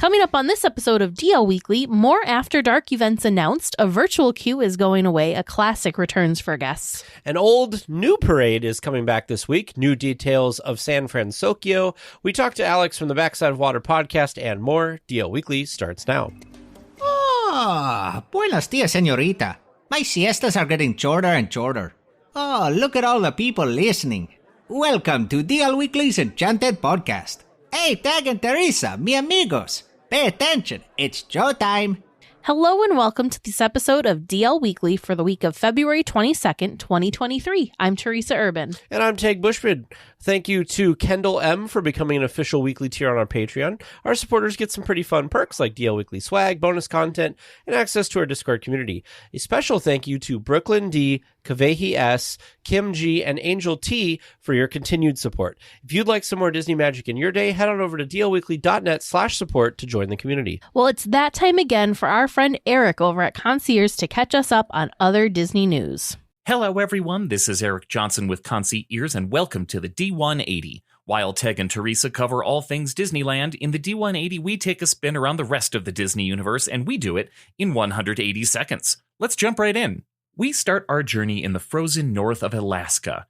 Coming up on this episode of DL Weekly, more After Dark events announced, a virtual queue is going away, a classic returns for guests. An old new parade is coming back this week, new details of San Fransokyo. We talked to Alex from the Backside of Water podcast and more. DL Weekly starts now. Buenos dias, señorita. My siestas are getting shorter and shorter. Oh, look at all the people listening. Welcome to DL Weekly's Enchanted Podcast. Hey, Tag and Teresa, mi amigos. Pay attention, it's showtime. Hello and welcome to this episode of DL Weekly for the week of February 22nd, 2023. I'm Teresa Urban. And I'm Tag Bushman. Thank you to Kendall M. for becoming an official weekly tier on our Patreon. Our supporters get some pretty fun perks like DL Weekly swag, bonus content, and access to our Discord community. A special thank you to Brooklyn D, Kavehi S, Kim G, and Angel T for your continued support. If you'd like some more Disney magic in your day, head on over to dlweekly.net/support to join the community. Well, it's that time again for our friend Eric over at Concierge to catch us up on other Disney news. Hello, everyone. This is Eric Johnson with Concierge, and welcome to the D180. While Teg and Teresa cover all things Disneyland, in the D180 we take a spin around the rest of the Disney universe, and we do it in 180 seconds. Let's jump right in. We start our journey in the frozen north of Alaska.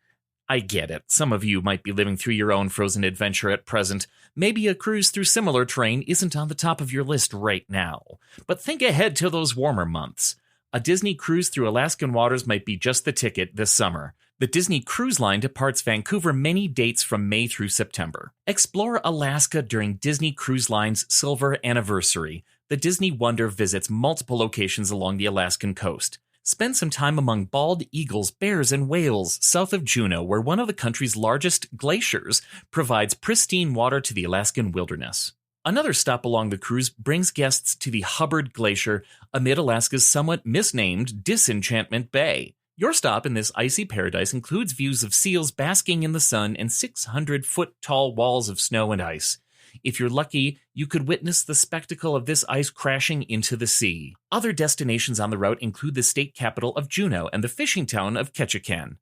I get it. Some of you might be living through your own frozen adventure at present. Maybe a cruise through similar terrain isn't on the top of your list right now. But think ahead to those warmer months. A Disney cruise through Alaskan waters might be just the ticket this summer. The Disney Cruise Line departs Vancouver many dates from May through September. Explore Alaska during Disney Cruise Line's Silver Anniversary. The Disney Wonder visits multiple locations along the Alaskan coast. Spend some time among bald eagles, bears, and whales south of Juneau, where one of the country's largest glaciers provides pristine water to the Alaskan wilderness. Another stop along the cruise brings guests to the Hubbard Glacier amid Alaska's somewhat misnamed Disenchantment Bay. Your stop in this icy paradise includes views of seals basking in the sun and 600-foot-tall walls of snow and ice. If you're lucky, you could witness the spectacle of this ice crashing into the sea. Other destinations on the route include the state capital of Juneau and the fishing town of Ketchikan.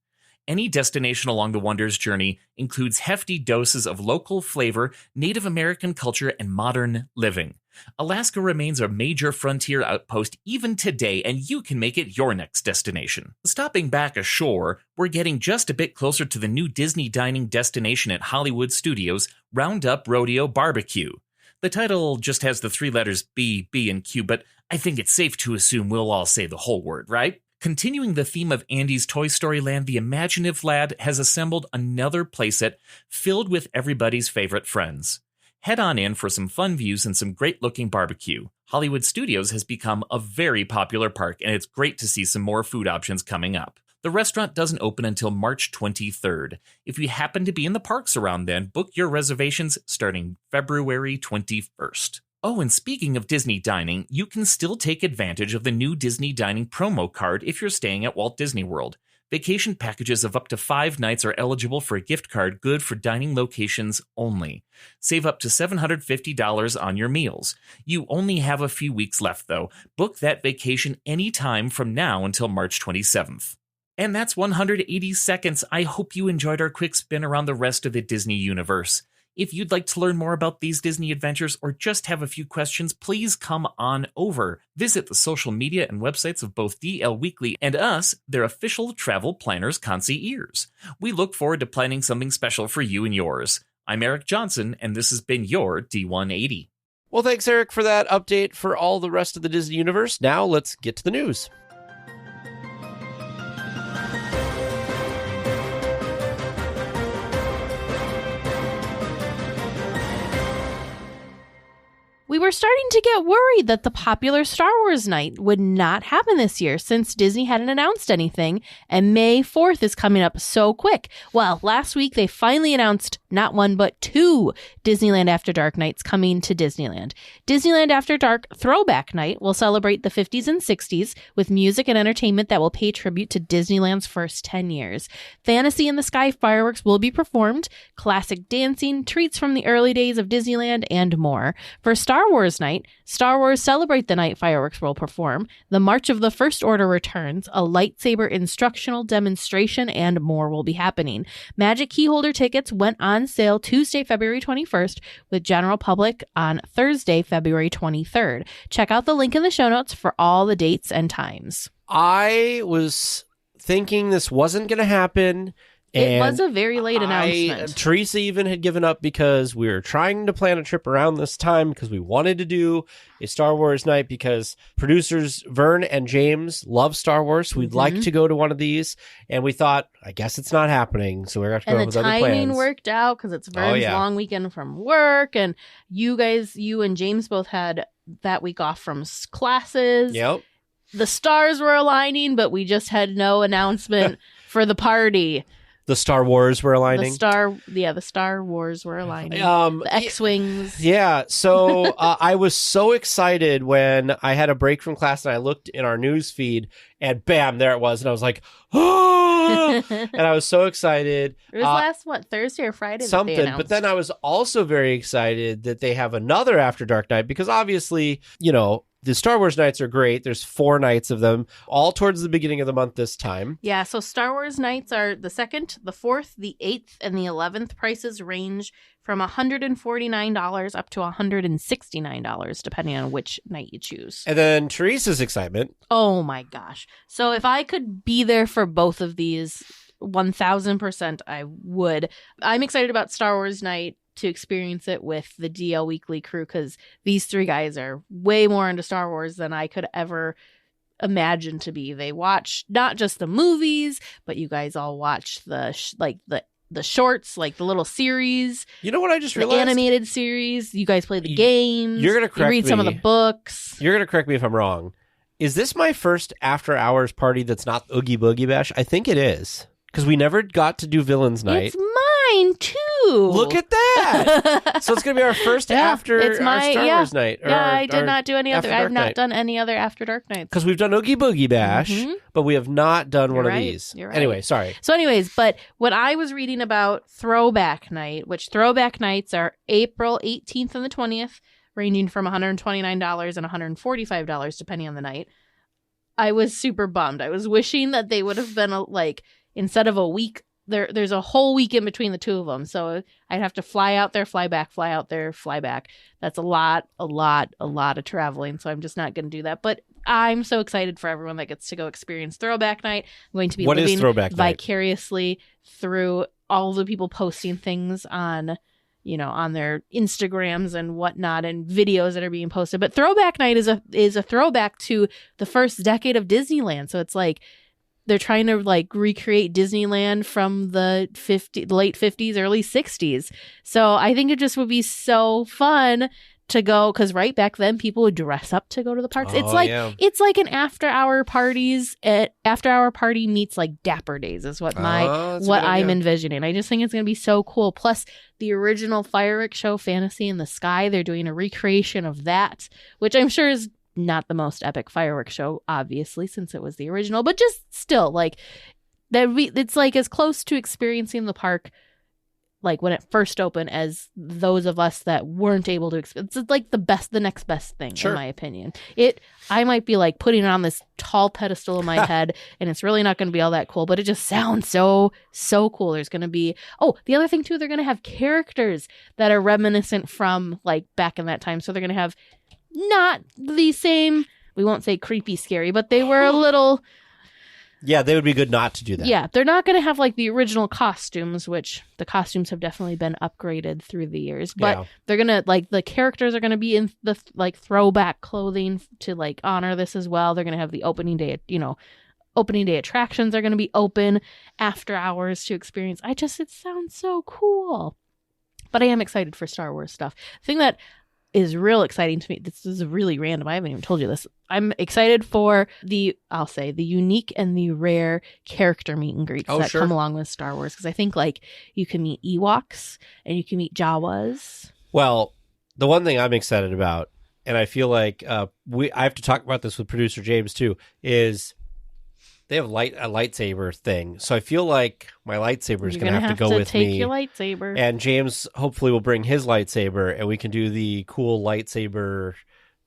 Any destination along the Wonders journey includes hefty doses of local flavor, Native American culture, and modern living. Alaska remains a major frontier outpost even today, and you can make it your next destination. Stopping back ashore, we're getting just a bit closer to the new Disney dining destination at Hollywood Studios, Roundup Rodeo Barbecue. The title just has the three letters B, B, and Q, but I think it's safe to assume we'll all say the whole word, right? Continuing the theme of Andy's Toy Story Land, the Imaginative Lad has assembled another playset filled with everybody's favorite friends. Head on in for some fun views and some great-looking barbecue. Hollywood Studios has become a very popular park, and it's great to see some more food options coming up. The restaurant doesn't open until March 23rd. If you happen to be in the parks around then, book your reservations starting February 21st. Oh, and speaking of Disney dining, you can still take advantage of the new Disney Dining promo card if you're staying at Walt Disney World. Vacation packages of up to 5 nights are eligible for a gift card good for dining locations only. Save up to $750 on your meals. You only have a few weeks left, though. Book that vacation anytime from now until March 27th. And that's 180 seconds. I hope you enjoyed our quick spin around the rest of the Disney universe. If you'd like to learn more about these Disney adventures or just have a few questions, please come on over. Visit the social media and websites of both DL Weekly and us, their official travel planners concierge. We look forward to planning something special for you and yours. I'm Eric Johnson, and this has been your D180. Well, thanks, Eric, for that update for all the rest of the Disney universe. Now let's get to the news. We were starting to get worried that the popular Star Wars night would not happen this year since Disney hadn't announced anything, and May 4th is coming up so quick. Well, last week they finally announced not one but 2 Disneyland After Dark nights coming to Disneyland. Disneyland After Dark Throwback Night will celebrate the 50s and 60s with music and entertainment that will pay tribute to Disneyland's first 10 years. Fantasy in the Sky fireworks will be performed, classic dancing, treats from the early days of Disneyland, and more. For Star Star Wars night, Star Wars Celebrate the Night fireworks will perform. The March of the First Order returns. A lightsaber instructional demonstration and more will be happening. Magic Keyholder tickets went on sale Tuesday, February 21st, with general public on Thursday, February 23rd. Check out the link in the show notes for all the dates and times. I was thinking this wasn't going to happen. It was a very late announcement. Teresa even had given up because we were trying to plan a trip around this time because we wanted to do a Star Wars night because producers Vern and James love Star Wars. So we'd like to go to one of these. And we thought, I guess it's not happening. So we're going to have to go with other plans. And the timing worked out because it's Vern's long weekend from work. And you and James both had that week off from classes. Yep. The stars were aligning, but we just had no announcement for the party. The Star Wars were aligning. The Star Wars were aligning. The X-Wings. Yeah. So I was so excited when I had a break from class and I looked in our news feed and bam, there it was. And I was like, oh! And I was so excited. It was Thursday or Friday? Something. But then I was also very excited that they have another After Dark night because obviously, the Star Wars nights are great. There's 4 nights of them, all towards the beginning of the month this time. Yeah, so Star Wars nights are the 2nd, the 4th, the 8th, and the 11th. Prices range from $149 up to $169, depending on which night you choose. And then Teresa's excitement. Oh my gosh. So if I could be there for both of these, 1000% I would. I'm excited about Star Wars night to experience it with the DL Weekly crew because these 3 guys are way more into Star Wars than I could ever imagine to be. They watch not just the movies, but you guys all watch the shorts, like the little series. You know what I just realized? The animated series. You guys play the games. You're gonna correct me. You read some of the books. You're gonna correct me if I'm wrong. Is this my first after hours party that's not Oogie Boogie Bash? I think it is. Because we never got to do Villains Night. It's mine, too. Look at that. So it's going to be our first after our Star Wars night. I did not do any other. I've not done any other After Dark nights. Because we've done Oogie Boogie Bash, but we have not done one of these. You're right. Anyway, sorry. So anyways, but when I was reading about Throwback Night, which Throwback Nights are April 18th and the 20th, ranging from $129 and $145, depending on the night, I was super bummed. I was wishing that they would have been instead of a week, there's a whole week in between the two of them. So I'd have to fly out there, fly back, fly out there, fly back. That's a lot of traveling. So I'm just not going to do that. But I'm so excited for everyone that gets to go experience Throwback Night. I'm going to be living vicariously through all the people posting things on their Instagrams and whatnot and videos that are being posted. But Throwback Night is a throwback to the first decade of Disneyland. So it's like, they're trying to recreate Disneyland from the late 50s, early 60s. So I think it just would be so fun to go because right back then people would dress up to go to the parks. It's like an after hour party meets like Dapper Days is what I'm envisioning. I just think it's going to be so cool. Plus the original fireworks show, Fantasy in the Sky, they're doing a recreation of that, which I'm sure is not the most epic fireworks show, obviously, since it was the original, but just still, it's as close to experiencing the park, when it first opened, as those of us that weren't able to experience. It's the next best thing, in my opinion. I might be putting it on this tall pedestal in my head, and it's really not going to be all that cool, but it just sounds so cool. There's going to be, the other thing too, they're going to have characters that are reminiscent from back in that time. So they're going to have not the same, we won't say creepy scary, but they were a little... Yeah, they would be good not to do that. Yeah, they're not going to have the original costumes, which the costumes have definitely been upgraded through the years. But they're going to, the characters are going to be in the, throwback clothing to, honor this as well. They're going to have the opening day, opening day attractions are going to be open after hours to experience. It sounds so cool. But I am excited for Star Wars stuff. The thing that is real exciting to me. This is really random. I haven't even told you this. I'm excited for the unique and the rare character meet and greets that come along with Star Wars. Because I think you can meet Ewoks and you can meet Jawas. Well, the one thing I'm excited about, and I feel I have to talk about this with producer James too, is they have a lightsaber thing. So I feel like my lightsaber is You're going to have to go with take me. your lightsaber. And James hopefully will bring his lightsaber, and we can do the cool lightsaber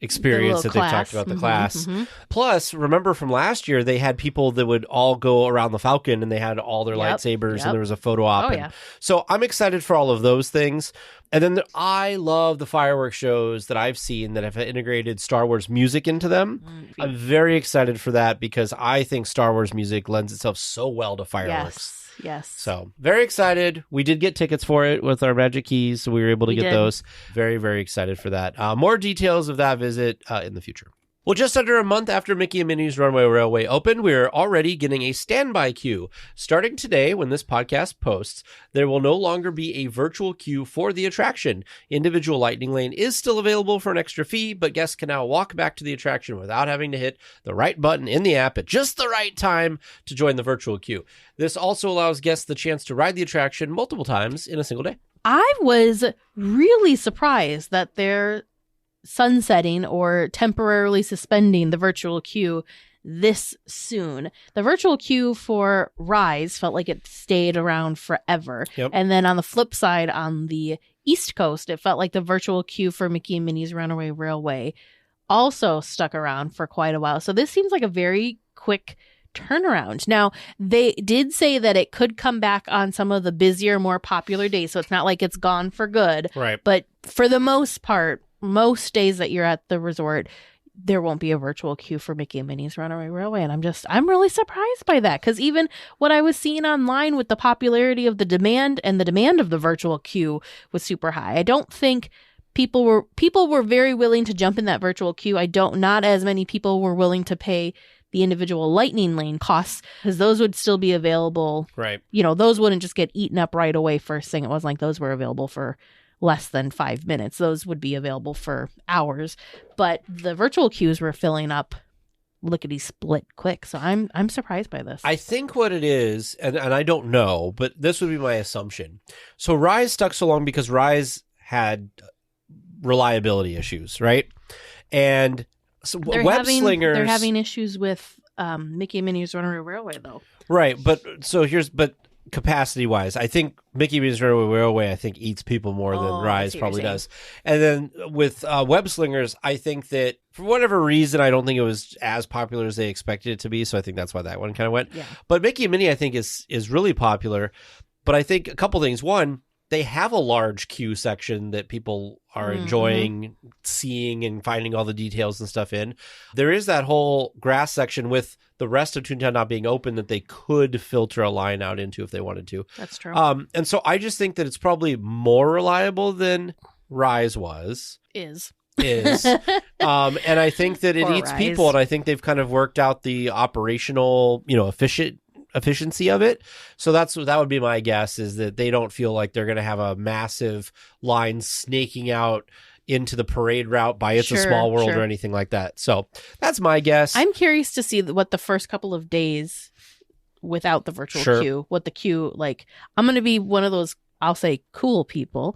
experience that they've talked about, the class. Plus, remember from last year, they had people that would all go around the Falcon, and they had all their lightsabers, and there was a photo op. So I'm excited for all of those things. And then I love the fireworks shows that I've seen that have integrated Star Wars music into them. I'm very excited for that because I think Star Wars music lends itself so well to fireworks. Yes. So very excited. We did get tickets for it with our Magic Keys, so we were able to get those. Very, very excited for that. More details of that visit in the future. Well, just under a month after Mickey and Minnie's Runaway Railway opened, we're already getting a standby queue. Starting today, when this podcast posts, there will no longer be a virtual queue for the attraction. Individual Lightning Lane is still available for an extra fee, but guests can now walk back to the attraction without having to hit the right button in the app at just the right time to join the virtual queue. This also allows guests the chance to ride the attraction multiple times in a single day. I was really surprised that they're sunsetting or temporarily suspending the virtual queue this soon. The virtual queue for Rise felt like it stayed around forever. And then on the flip side, on the East Coast, it felt like the virtual queue for Mickey and Minnie's Runaway Railway also stuck around for quite a while. So this seems like a very quick turnaround. Now, they did say that it could come back on some of the busier, more popular days. So it's not like it's gone for good. Right. But for the most part, most days that you're at the resort, there won't be a virtual queue for Mickey and Minnie's Runaway Railway. And I'm really surprised by that, because even what I was seeing online with the popularity of the demand and the demand of the virtual queue was super high. I don't think people were very willing to jump in that virtual queue. Not as many people were willing to pay the individual Lightning Lane costs, because those would still be available. Right. Those wouldn't just get eaten up right away first thing. It wasn't like those were available for less than 5 minutes. Those would be available for hours, but the virtual queues were filling up lickety split quick. So I'm surprised by this. I think what it is, and I don't know, but this would be my assumption. So Rise stuck so long because Rise had reliability issues, right? And so they're having issues with Mickey and Minnie's Runaway Railway though. Right, but capacity wise, I think Mickey Minnie's Runaway Railway eats people more than Rise probably does. And then with Web Slingers, I think that for whatever reason, I don't think it was as popular as they expected it to be. So I think that's why that one kind of went. Yeah. But Mickey and Minnie, I think, is really popular. But I think a couple things. One, they have a large queue section that people are enjoying seeing and finding all the details and stuff in. There is that whole grass section with the rest of Toontown not being open that they could filter a line out into if they wanted to. That's true. And so I just think that it's probably more reliable than Rise was. Is. And I think that it Poor eats Rise. people, and I think they've kind of worked out the operational, efficiency of it. So that would be my guess, is that they don't feel like they're going to have a massive line snaking out into the parade route by It's a Small World or anything like that. So that's my guess. I'm curious to see what the first couple of days without the virtual queue, what the queue, like, I'm going to be one of those, I'll say, cool people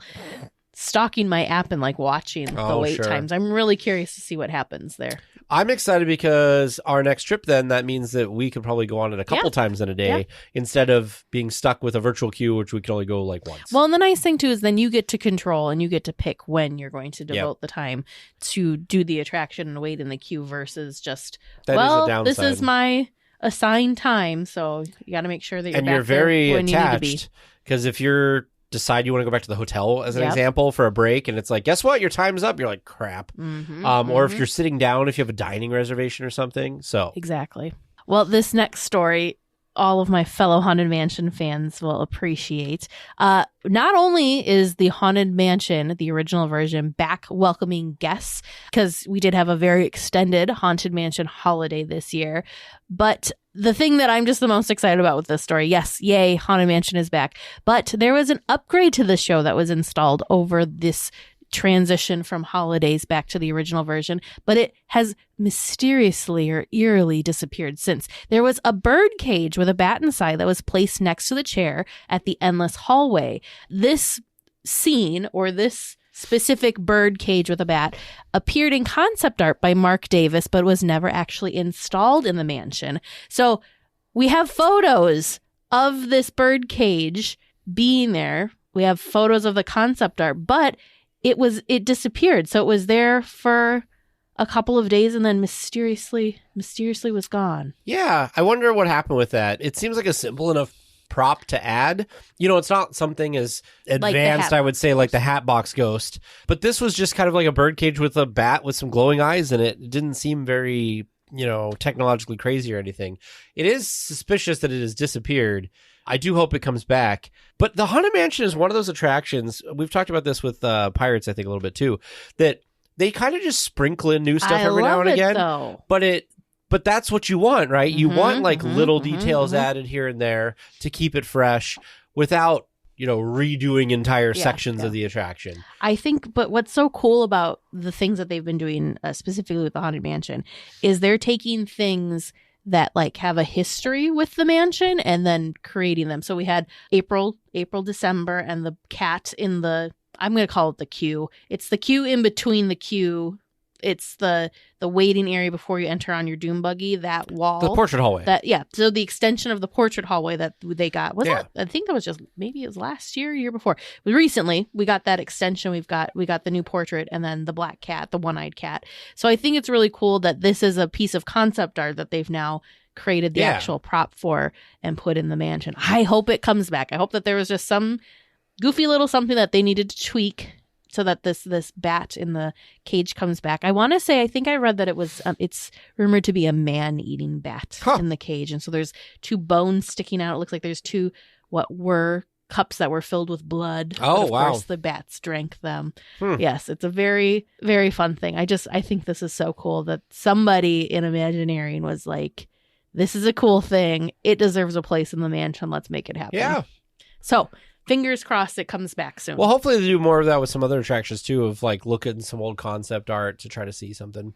stalking my app and like watching the wait times. I'm really curious to see what happens there. I'm excited because our next trip, then, that means that we could probably go on it a couple times in a day instead of being stuck with a virtual queue, which we can only go like once. Well, and the nice thing too is then you get to control and you get to pick when you're going to devote the time to do the attraction and wait in the queue versus just, this is my assigned time, so you got to make sure that you're and back you're very there when attached, you need to be. because if you're decide you want to go back to the hotel as an example for a break, and it's like, guess what, your time's up, you're like, crap. Or if you're sitting down, if you have a dining reservation or something. So exactly. Well, this next story, all of my fellow Haunted Mansion fans will appreciate. Not only is the Haunted Mansion, the original version, back welcoming guests, because we did have a very extended Haunted Mansion holiday this year, but the thing that I'm just the most excited about with this story, yes, yay, Haunted Mansion is back. But there was an upgrade to the show that was installed over this transition from holidays back to the original version, but it has mysteriously or eerily disappeared since. There was a bird cage with a bat inside that was placed next to the chair at the endless hallway. This scene, or this specific bird cage with a bat, appeared in concept art by Mark Davis, but was never actually installed in the mansion. So we have photos of this bird cage being there. We have photos of the concept art, but it disappeared. So it was there for a couple of days and then mysteriously was gone. Yeah, I wonder what happened with that. It seems like a simple enough prop to add. You know, it's not something as advanced, I would say, like the Hatbox Ghost. But this was just kind of like a birdcage with a bat with some glowing eyes in it. It didn't seem very, technologically crazy or anything. It is suspicious that it has disappeared. I do hope it comes back. But the Haunted Mansion is one of those attractions. We've talked about this with Pirates, I think, a little bit too, that they kind of just sprinkle in new stuff every now and again. Though. But that's what you want, right? You want like little details added here and there to keep it fresh without, redoing entire sections of the attraction. I think, but what's so cool about the things that they've been doing, specifically with the Haunted Mansion, is they're taking things that like have a history with the mansion and then creating them. So we had April, December, and the cat in the, I'm going to call it the queue. It's the queue in between the queue. It's the waiting area before you enter on your doom buggy, that wall. The portrait hallway. So the extension of the portrait hallway that they got. That, I think that was just, maybe it was last year before. But recently, we got that extension. We got the new portrait and then the black cat, the one-eyed cat. So I think it's really cool that this is a piece of concept art that they've now created the actual prop for and put in the mansion. I hope it comes back. I hope that there was just some goofy little something that they needed to tweak so that this bat in the cage comes back. I want to say, I think I read that it was, it's rumored to be a man-eating bat in the cage. And so there's two bones sticking out. It looks like there's two, what were cups that were filled with blood. Oh, of course, the bats drank them. Yes, it's a very, very fun thing. I think this is so cool that somebody in Imagineering was like, this is a cool thing. It deserves a place in the mansion. Let's make it happen. Yeah. So, fingers crossed it comes back soon. Well, hopefully they do more of that with some other attractions too, of like looking at some old concept art to try to see something.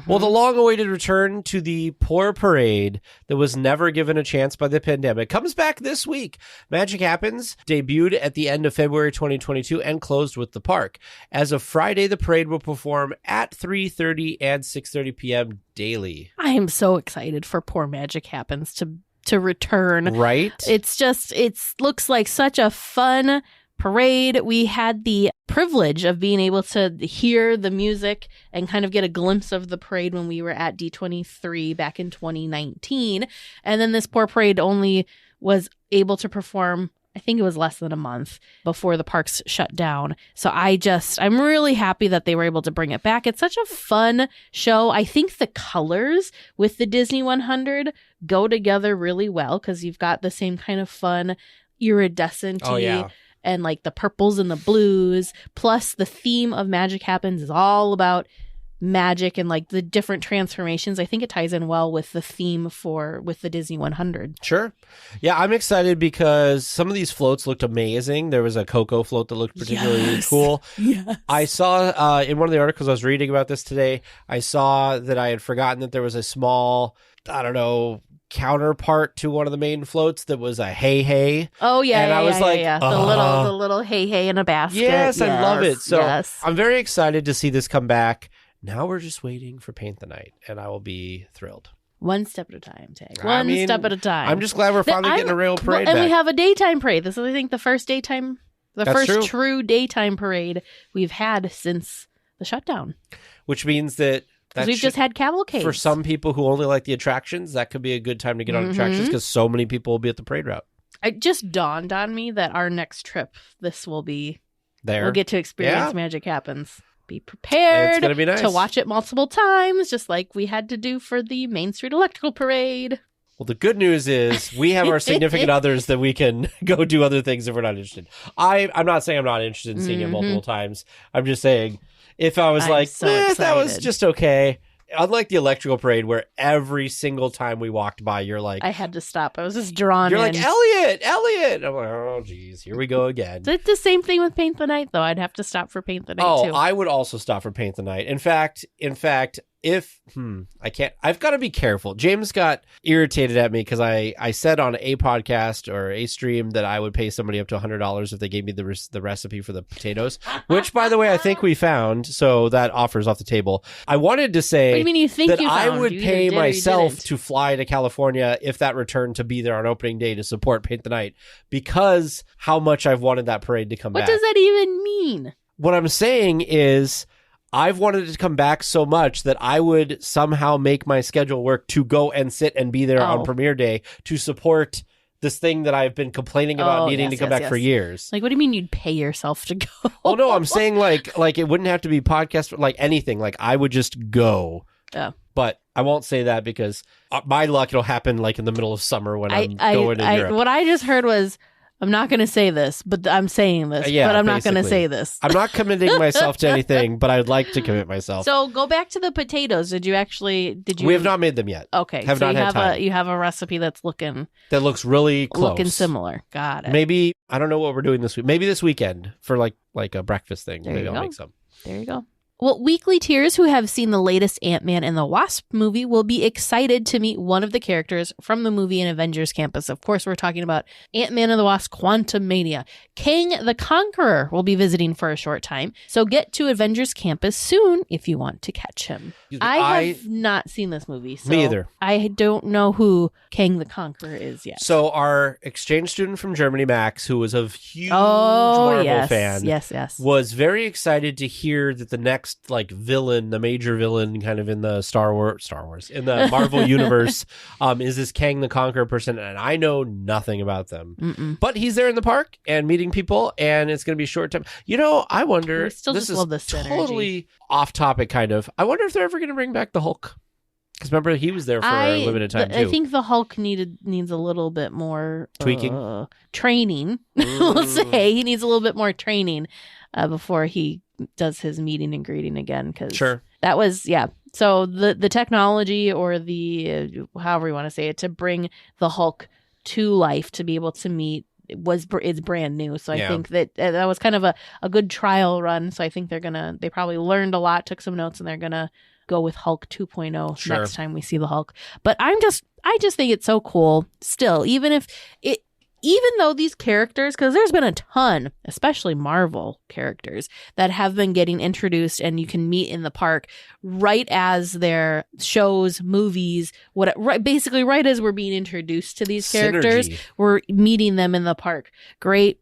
Well, the long-awaited return to the Poor Parade that was never given a chance by the pandemic comes back this week. Magic Happens debuted at the end of February 2022 and closed with the park. As of Friday, the parade will perform at 3:30 and 6:30 p.m. daily. I am so excited for Poor Magic Happens to return. Right? It looks like such a fun parade. We had the privilege of being able to hear the music and kind of get a glimpse of the parade when we were at D23 back in 2019. And then this Poor Parade only was able to perform, I think it was less than a month before the parks shut down. So I'm really happy that they were able to bring it back. It's such a fun show. I think the colors with the Disney 100 go together really well because you've got the same kind of fun iridescent and like the purples and the blues. Plus the theme of Magic Happens is all about magic and like the different transformations. I think it ties in well with the theme with the Disney 100. Sure. Yeah, I'm excited because some of these floats looked amazing. There was a Coco float that looked particularly cool. Yes. I saw in one of the articles I was reading about this today, I saw that I had forgotten that there was a small, counterpart to one of the main floats that was a hey. Oh yeah, and I was like, the little hey in a basket. Yes, I love it. So I'm very excited to see this come back. Now we're just waiting for Paint the Night, and I will be thrilled. One step at a time, Tag. One step at a time. I'm just glad we're finally getting a real parade and back. we have a daytime parade. This is, I think, the first That's true. true daytime parade we've had since the shutdown. Which means that we've just had cavalcades. For some people who only like the attractions, that could be a good time to get on attractions because so many people will be at the parade route. It just dawned on me that our next trip, this will be there. We'll get to experience Magic Happens. Be prepared it's gonna be nice to watch it multiple times, just like we had to do for the Main Street Electrical Parade. Well, the good news is we have our significant others that we can go do other things if we're not interested. I'm not saying I'm not interested in seeing it multiple times. I'm just saying if I was that was just okay. Unlike the electrical parade where every single time we walked by, you're like... I had to stop. I was just drawn You're in. like, Elliot! I'm like, oh, geez, here we go again. It's the same thing with Paint the Night, though. I'd have to stop for Paint the Night, too. I would also stop for Paint the Night. In fact, I've got to be careful. James got irritated at me because I said on a podcast or a stream that I would pay somebody up to $100 if they gave me the recipe for the potatoes, which, by the way, I think we found. So that offer's off the table. I wanted to say What do you mean you think that you I found? would You pay either did or you myself didn't. to fly to California if that returned to be there on opening day to support Paint the Night, because how much I've wanted that parade to come What back. does that even mean? What I'm saying is I've wanted it to come back so much that I would somehow make my schedule work to go and sit and be there on premiere day to support this thing that I've been complaining about needing to come back for years. Like, what do you mean you'd pay yourself to go? Oh, no, I'm saying like it wouldn't have to be podcast, like anything. Like I would just go. Oh. But I won't say that because my luck, it'll happen like in the middle of summer when I'm going to Europe. What I just heard was, I'm not going to say this, but I'm saying this, but I'm not going to say this. I'm not committing myself to anything, but I'd like to commit myself. So go back to the potatoes. Did you? We have not made them yet. Okay. Have not had time. You have a recipe that looks really close. Looking similar. Got it. Maybe, I don't know what we're doing this week. Maybe this weekend for like a breakfast thing. Maybe I'll make some. There you go. Well, weekly tiers who have seen the latest Ant-Man and the Wasp movie will be excited to meet one of the characters from the movie in Avengers Campus. Of course, we're talking about Ant-Man and the Wasp: Quantumania. Kang the Conqueror will be visiting for a short time, so get to Avengers Campus soon if you want to catch him. I have not seen this movie, so me either. I don't know who Kang the Conqueror is yet. So our exchange student from Germany, Max, who was a huge Marvel fan, was very excited to hear that the next villain, the major villain kind of in the Star Wars, in the Marvel universe, is this Kang the Conqueror person, and I know nothing about them. But he's there in the park and meeting people, and it's going to be short time. I wonder, this is totally off topic kind of, I wonder if they're ever going to bring back the Hulk. Because remember, he was there for a limited time, too. I think the Hulk needs a little bit more tweaking, training. We'll say he needs a little bit more training before he does his meeting and greeting again. Because that was So the technology, or the however you want to say it, to bring the Hulk to life, to be able to meet, it's brand new. So I think that was kind of a good trial run. So I think they probably learned a lot, took some notes, and they're gonna go with Hulk 2.0 next time we see the Hulk. But I just think it's so cool still, even though these characters, because there's been a ton, especially Marvel characters, that have been getting introduced and you can meet in the park right as their shows, movies, basically right as we're being introduced to these characters, we're meeting them in the park. Great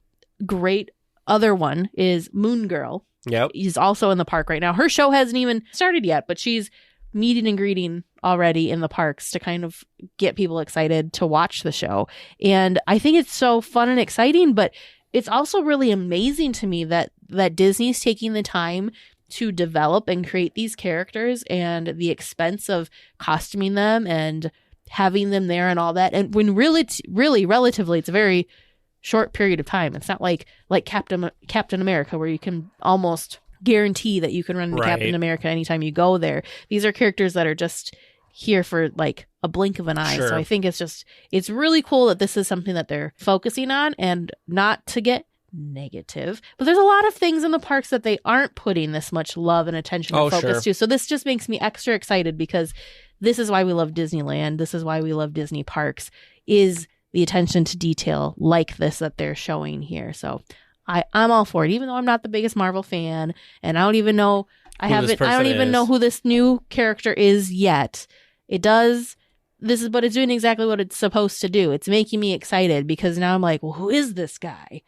other one is Moon Girl. Yep. She's also in the park right now. Her show hasn't even started yet, but she's meeting and greeting already in the parks to kind of get people excited to watch the show. And I think it's so fun and exciting, but it's also really amazing to me that Disney's taking the time to develop and create these characters, and the expense of costuming them and having them there and all that. And when really relatively, it's a very short period of time. It's not like Captain America, where you can almost guarantee that you can run into Captain America anytime you go there. These are characters that are just here for like a blink of an eye. So I think it's really cool that this is something that they're focusing on, and not to get negative, but there's a lot of things in the parks that they aren't putting this much love and attention and focus to. So this just makes me extra excited, because this is why we love Disneyland. This is why we love Disney parks, is the attention to detail like this that they're showing here. So I'm all for it, even though I'm not the biggest Marvel fan, and I don't even know know who this new character is yet. But it's doing exactly what it's supposed to do. It's making me excited, because now I'm like, well, who is this guy?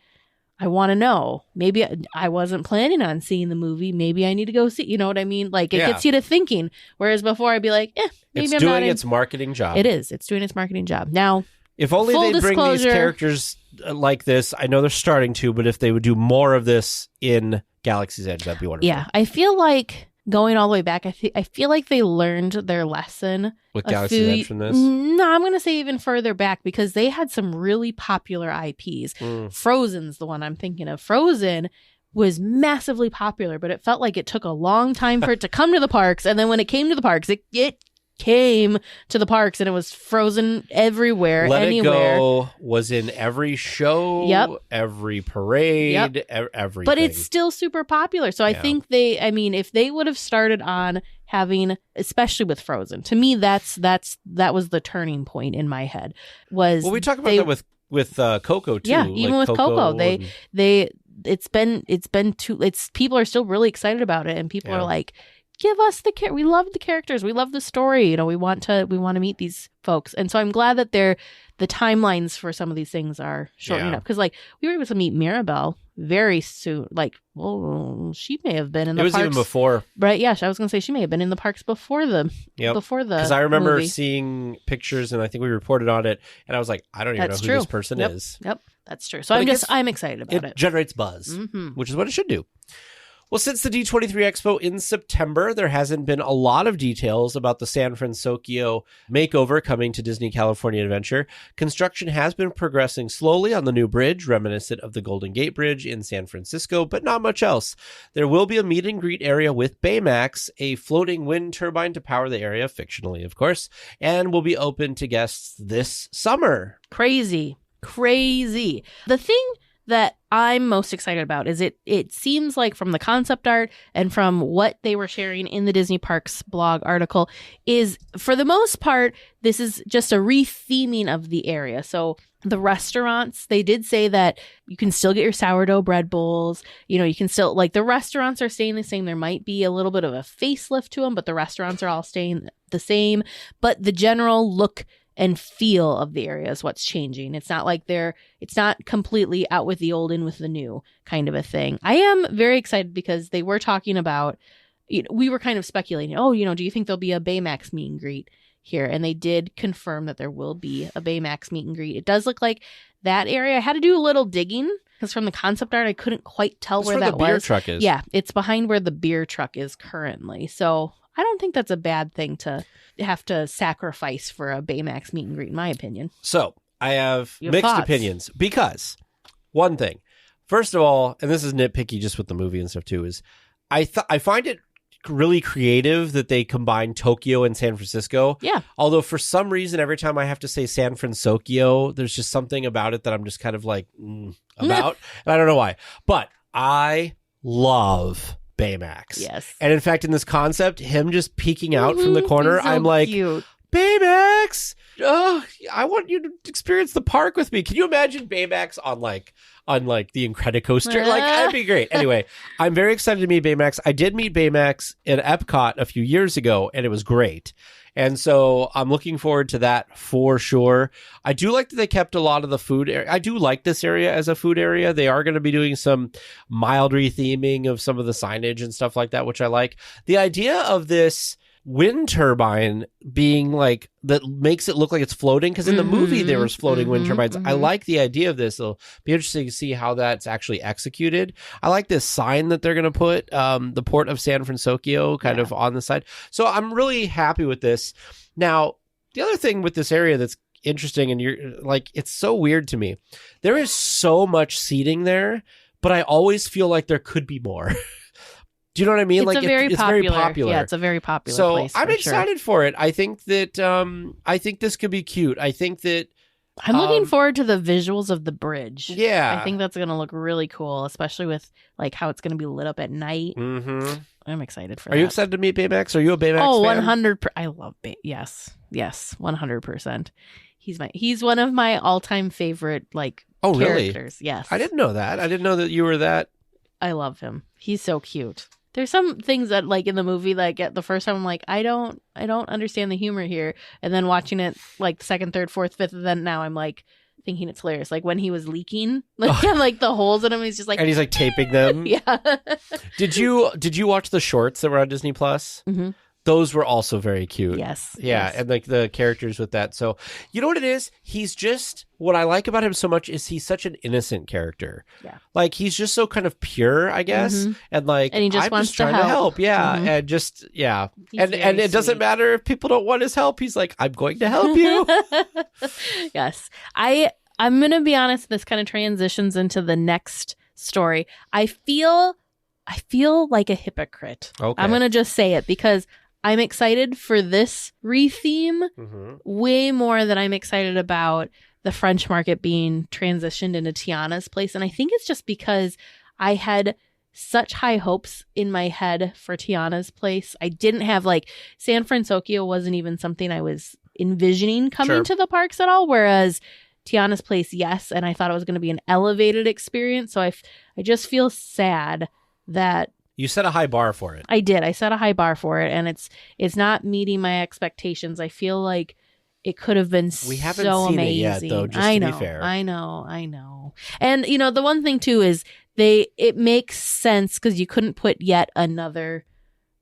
I want to know. Maybe I wasn't planning on seeing the movie. Maybe I need to go see. You know what I mean? Like, it gets you to thinking. Whereas before, I'd be like, maybe it's doing its marketing job. It is. It's doing its marketing job. Now, if only they bring these characters like this. I know they're starting to, but if they would do more of this in Galaxy's Edge, that'd be wonderful. Yeah, I feel like going all the way back, I feel like they learned their lesson with Galaxy's Edge from this. No, I'm going to say even further back, because they had some really popular IPs. Frozen's the one I'm thinking of. Frozen was massively popular, but it felt like it took a long time for it to come to the parks. And then when it came to the parks, it came to the parks and it was frozen everywhere, Let anywhere. It Go was in every show, Yep. every parade, everything. But it's still super popular. So I think if they would have started on having, especially with Frozen, to me that was the turning point in my head. Well, we talk about that with Coco too. Yeah, even with Coco, people are still really excited about it, and people are like, give us we love the characters, we love the story, we want to meet these folks. And so I'm glad that the timelines for some of these things are shortening up, because we were able to meet Mirabelle very soon. She may have been in the parks. It was even before, right? Yeah, I was gonna say she may have been in the parks before the because I remember seeing pictures, and I think we reported on it, and I was like, I don't even know who this person is. Yep, that's true. So I'm excited about it. It generates buzz, which is what it should do. Well, since the D23 Expo in September, there hasn't been a lot of details about the San Fransokyo makeover coming to Disney California Adventure. Construction has been progressing slowly on the new bridge, reminiscent of the Golden Gate Bridge in San Francisco, but not much else. There will be a meet and greet area with Baymax, a floating wind turbine to power the area, fictionally, of course, and will be open to guests this summer. Crazy. The thing that I'm most excited about is it seems like from the concept art and from what they were sharing in the Disney Parks blog article is, for the most part, this is just a retheming of the area. So the restaurants, they did say that you can still get your sourdough bread bowls. You can still, the restaurants are staying the same. There might be a little bit of a facelift to them, but the restaurants are all staying the same. But the general look and feel of the area is what's changing. It's not it's not completely out with the old, in with the new kind of a thing. I am very excited because they were talking about, we were kind of speculating, do you think there'll be a Baymax meet and greet here? And they did confirm that there will be a Baymax meet and greet. It does look like that area. I had to do a little digging because from the concept art, I couldn't quite tell where that was. Beer truck is. Yeah, it's behind where the beer truck is currently. So I don't think that's a bad thing to have to sacrifice for a Baymax meet and greet, in my opinion. So I have mixed opinions because one thing, first of all, and this is nitpicky just with the movie and stuff too, is I find it really creative that they combine Tokyo and San Francisco. Yeah. Although for some reason, every time I have to say San Fransokyo, there's just something about it that I'm just kind of about, and I don't know why, but I love Baymax. Yes. And in fact, in this concept, him just peeking out from the corner, so I'm like, cute. Baymax, I want you to experience the park with me. Can you imagine Baymax on the Incredicoaster? That'd be great. Anyway, I'm very excited to meet Baymax. I did meet Baymax in Epcot a few years ago, and it was great. And so I'm looking forward to that for sure. I do like that they kept a lot of the food area. I do like this area as a food area. They are going to be doing some mild retheming of some of the signage and stuff like that, which I like. The idea of this wind turbine being that makes it look like it's floating, because in the movie there was floating wind turbines. I like the idea of this. It'll be interesting to see how that's actually executed. I like this sign that they're going to put the port of San Fransokyo kind of on the side. So I'm really happy with this. Now, the other thing with this area that's interesting, and you're it's so weird to me, there is so much seating there, but I always feel like there could be more. Do you know what I mean? It's very popular. Yeah, it's a very popular place. So I'm excited for it. I think that I think this could be cute. I think that I'm looking forward to the visuals of the bridge. Yeah. I think that's going to look really cool, especially with how it's going to be lit up at night. Mm-hmm. I'm excited for that. Are you excited to meet Baymax? Are you a Baymax fan? 100%. I love Yes, 100%. He's one of my all-time favorite characters. Really? Yes. I didn't know that. I didn't know that you were that. I love him. He's so cute. There's some things that in the movie that the first time I'm like, I don't understand the humor here. And then watching it second, third, fourth, fifth, and then now I'm thinking it's hilarious. When he was leaking, the holes in him, he's just and he's taping them. Yeah. Did you watch the shorts that were on Disney Plus? Mm-hmm. Those were also very cute. Yes. Yeah, yes. and the characters with that. So, you know what it is? He's just, what I like about him so much is he's such an innocent character. Yeah. He's just so kind of pure, I guess. Mm-hmm. And and he just I'm wants just trying to help. Yeah. Mm-hmm. And just, yeah. He's and it doesn't matter if people don't want his help. He's like, I'm going to help you. Yes. I'm going to be honest, this kind of transitions into the next story. I feel like a hypocrite. Okay. I'm going to just say it because I'm excited for this retheme Mm-hmm. way more than I'm excited about the French Market being transitioned into Tiana's place. And I think it's just because I had such high hopes in my head for Tiana's place. I didn't have San Fransokyo wasn't even something I was envisioning coming to the parks at all. Whereas Tiana's place, yes. And I thought it was going to be an elevated experience. So I just feel sad that You set a high bar for it. I did. I set a high bar for it, and it's not meeting my expectations. I feel like it could have been We haven't so seen amazing. it yet, though, just I to know, be fair. I know. And, the one thing, too, is it makes sense because you couldn't put yet another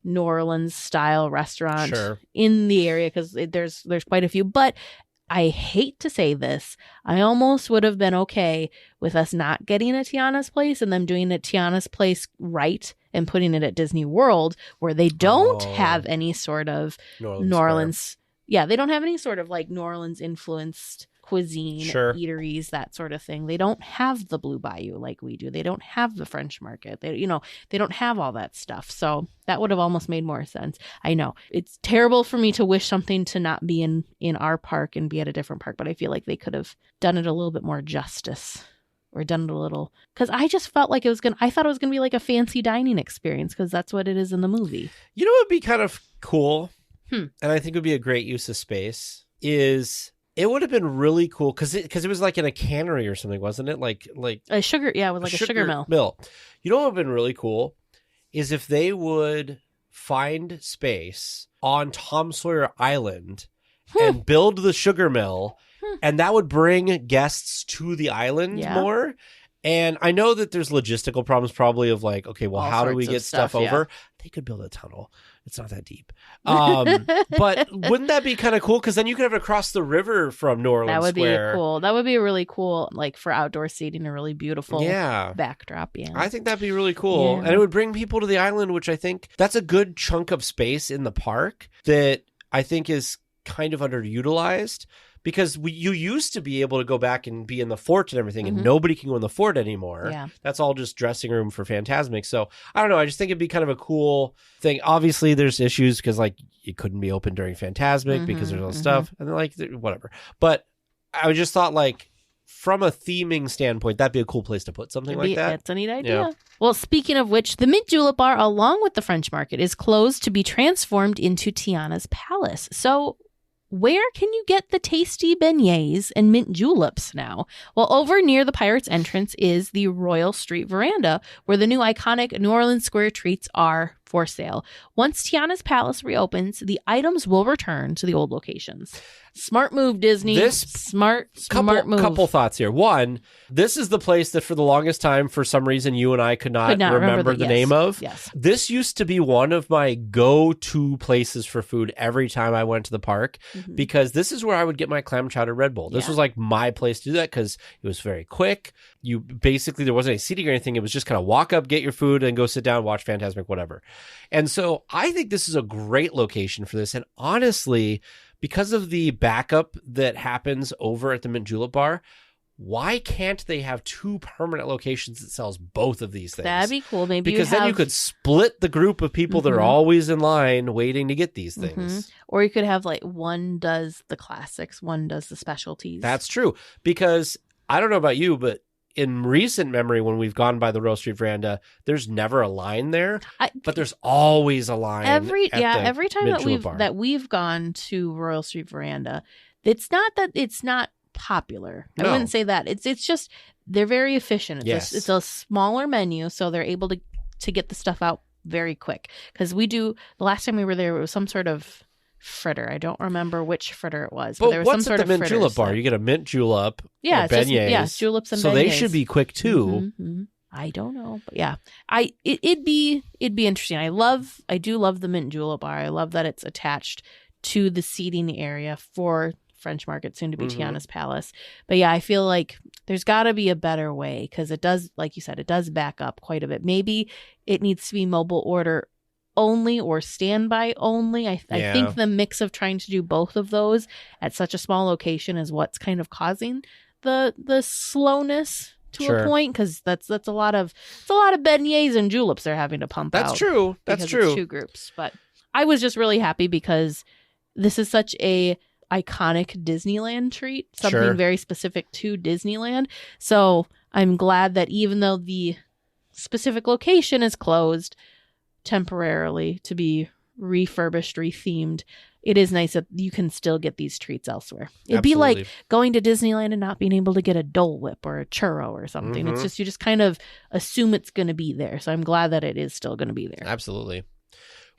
New Orleans-style restaurant in the area because there's quite a few. But I hate to say this, I almost would have been okay with us not getting a Tiana's Place and them doing a Tiana's Place right and putting it at Disney World where they don't have any sort of New Orleans. Yeah, they don't have any sort of New Orleans influenced cuisine, eateries, that sort of thing. They don't have the Blue Bayou like we do. They don't have the French Market. They don't have all that stuff. So that would have almost made more sense. I know it's terrible for me to wish something to not be in our park and be at a different park, but I feel like they could have done it a little bit more justice or done it a little, because I just felt like I thought it was going to be like a fancy dining experience because that's what it is in the movie. You know what would be kind of cool? And I think would be a great use of space is it would have been really cool because it was like in a cannery or something, wasn't it? Like a sugar, yeah, it was like a sugar mill. You know what would have been really cool is if they would find space on Tom Sawyer Island and build the sugar mill, and that would bring guests to the island more. And I know that there's logistical problems probably of how do we get stuff over? They could build a tunnel. It's not that deep. But wouldn't that be kind of cool? Because then you could have it across the river from New Orleans Square. That would be a really cool, for outdoor seating, a really beautiful backdrop. Yeah, I think that'd be really cool. Yeah. And it would bring people to the island, which I think that's a good chunk of space in the park that I think is kind of underutilized. Because you used to be able to go back and be in the fort and everything, and nobody can go in the fort anymore. Yeah. That's all just dressing room for Fantasmic. So, I don't know. I just think it'd be kind of a cool thing. Obviously, there's issues because, it couldn't be open during Fantasmic because there's all stuff. And, whatever. But I just thought, from a theming standpoint, that'd be a cool place to put something like that. That's a neat idea. Yeah. Well, speaking of which, the Mint Julep Bar, along with the French Market, is closed to be transformed into Tiana's Palace. So, where can you get the tasty beignets and mint juleps now? Well, over near the Pirates entrance is the Royal Street Veranda, where the new iconic New Orleans Square treats are for sale. Once Tiana's Palace reopens, the items will return to the old locations. Smart move, Disney. Smart move. Couple thoughts here. One, this is the place that for the longest time, for some reason, you and I could not remember the name of. Yes. This used to be one of my go-to places for food every time I went to the park because this is where I would get my clam chowder Red Bull. This was my place to do that because it was very quick. You basically, there wasn't any seating or anything. It was just kind of walk up, get your food, and go sit down, watch Fantasmic, whatever. And so I think this is a great location for this. And honestly, because of the backup that happens over at the Mint Julep Bar, why can't they have two permanent locations that sells both of these things? That'd be cool. Maybe because then you could split the group of people that are always in line waiting to get these things. Or you could have one does the classics, one does the specialties. That's true. Because I don't know about you, but in recent memory, when we've gone by the Royal Street Veranda, there's never a line there, but there's always a line. Every time that we've gone to Royal Street Veranda, it's not that it's not popular. I wouldn't say that. It's just they're very efficient. It's a smaller menu, so they're able to get the stuff out very quick. Because the last time we were there, it was some sort of fritter. I don't remember which fritter it was, but there was some sort of fritter. What's at the Mint Julep Bar? You get a mint julep, beignets. Juleps and beignets. So they should be quick too. I don't know, but yeah, it'd be interesting. I do love the Mint Julep Bar. I love that it's attached to the seating area for French Market, soon to be Tiana's Palace. But yeah, I feel like there's got to be a better way because it does, like you said, it does back up quite a bit. Maybe it needs to be mobile order only or standby only. I think the mix of trying to do both of those at such a small location is what's kind of causing the slowness to a point, because that's a lot of beignets and juleps they're having to pump out. That's true. It's two groups, but I was just really happy because this is such a iconic Disneyland treat, something Sure. very specific to Disneyland. So I'm glad that even though the specific location is closed temporarily to be refurbished, rethemed, it is nice that you can still get these treats elsewhere. It'd be like going to Disneyland and not being able to get a Dole Whip or a churro or something. It's just, you just kind of assume it's going to be there. So I'm glad that it is still going to be there. Absolutely.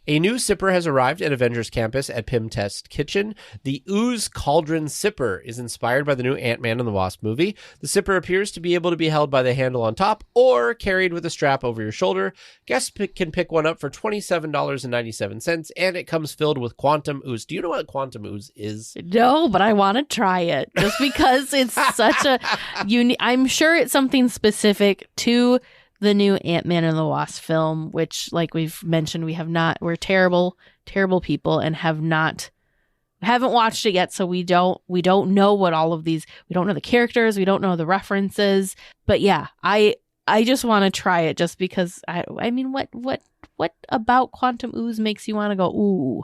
A new sipper has arrived at Avengers Campus at Pym Test Kitchen. The Ooze Cauldron Sipper is inspired by the new Ant-Man and the Wasp movie. The sipper appears to be able to be held by the handle on top or carried with a strap over your shoulder. Guests can pick one up for $27.97, and it comes filled with quantum ooze. Do you know what quantum ooze is? No, but I want to try it just because it's such a unique. I'm sure it's something specific to the new Ant-Man and the Wasp film, which, like we've mentioned, we're terrible people and haven't watched it yet. So we don't know what all of these, we don't know the characters, we don't know the references, but yeah, I just want to try it just because I mean, what about quantum ooze makes you want to go, ooh,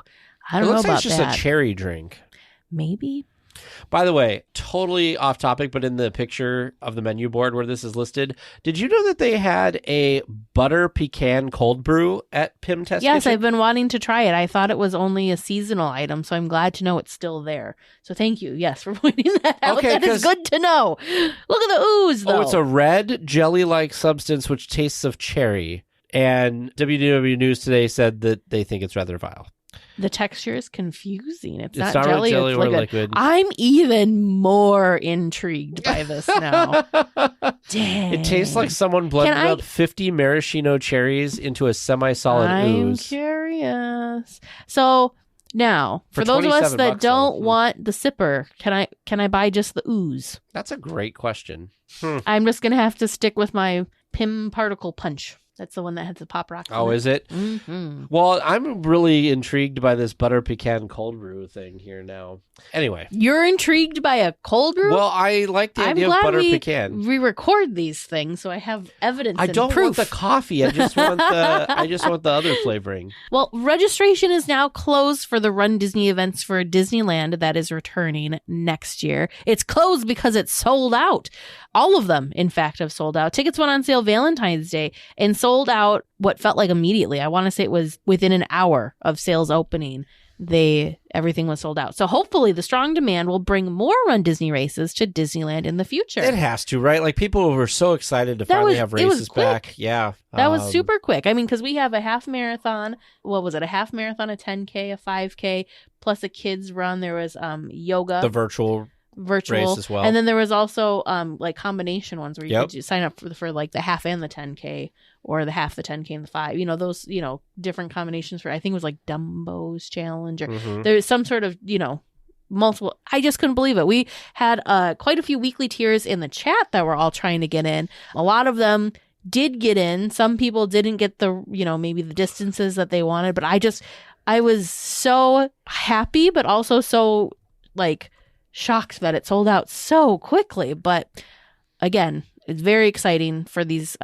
I don't know about that. It looks like it's just a cherry drink. Maybe. By the way, totally off topic, but in the picture of the menu board where this is listed, did you know that they had a butter pecan cold brew at Pym Test Yes, Kitchen? I've been wanting to try it. I thought it was only a seasonal item, so I'm glad to know it's still there. So thank you, yes, for pointing that out. Okay, that is good to know. Look at the ooze, though. Oh, it's a red jelly-like substance which tastes of cherry. And WDW News today said that they think it's rather vile. The texture is confusing. It's not really jelly, it's or liquid. liquid. I'm even more intrigued by this now. Dang. It tastes like someone blended up 50 maraschino cherries into a semi-solid ooze. I'm curious. So now, for those of us that don't want the sipper, can I buy just the ooze? That's a great question. I'm just gonna have to stick with my Pym Particle Punch. That's the one that has the pop rocks. Oh, is it? Mm-hmm. Well, I'm really intrigued by this butter pecan cold brew thing here now. Anyway. You're intrigued by a cold brew? Well, I like the idea of butter pecan. We record these things, so I have evidence and don't proof. want the coffee. I just want the other flavoring. Well, registration is now closed for the Run Disney events for Disneyland that is returning next year. It's closed because it's sold out. All of them, in fact, have sold out. Tickets went on sale Valentine's Day and sold out what felt like immediately. I want to say it was within an hour of sales opening. Everything was sold out. So hopefully the strong demand will bring more Run Disney races to Disneyland in the future. It has to, right? Like people were so excited to finally have races back. Yeah. That was super quick. I mean, because we have a half marathon. What was it? A half marathon, a 10K, a 5K, plus a kids run. There was yoga. The virtual race as well. And then there was also like combination ones where you could sign up for like the half and the 10K or the half, the 10K and the 5. You know, those, different combinations for, I think it was like Dumbo's challenge or there's some sort of, multiple. I just couldn't believe it. We had quite a few weekly tiers in the chat that were all trying to get in. A lot of them did get in. Some people didn't get the, maybe the distances that they wanted, but I was so happy, but also so like shocked that it sold out so quickly. But again, it's very exciting for these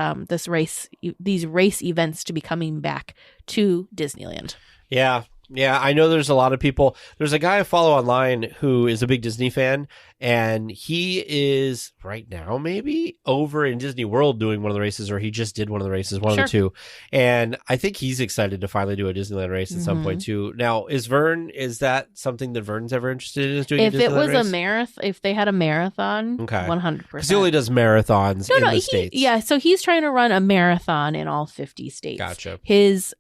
race events to be coming back to Disneyland. Yeah, I know there's a lot of people. There's a guy I follow online who is a big Disney fan, and he is right now maybe over in Disney World doing one of the races, or he just did one of the races, one of the two. And I think he's excited to finally do a Disneyland race at some point too. Now, is that something that Vern's ever interested in? Doing if a Disneyland it was race? a marathon, if they had a marathon, 100%. Because he only does marathons in the States. Yeah, so he's trying to run a marathon in all 50 states. Gotcha. His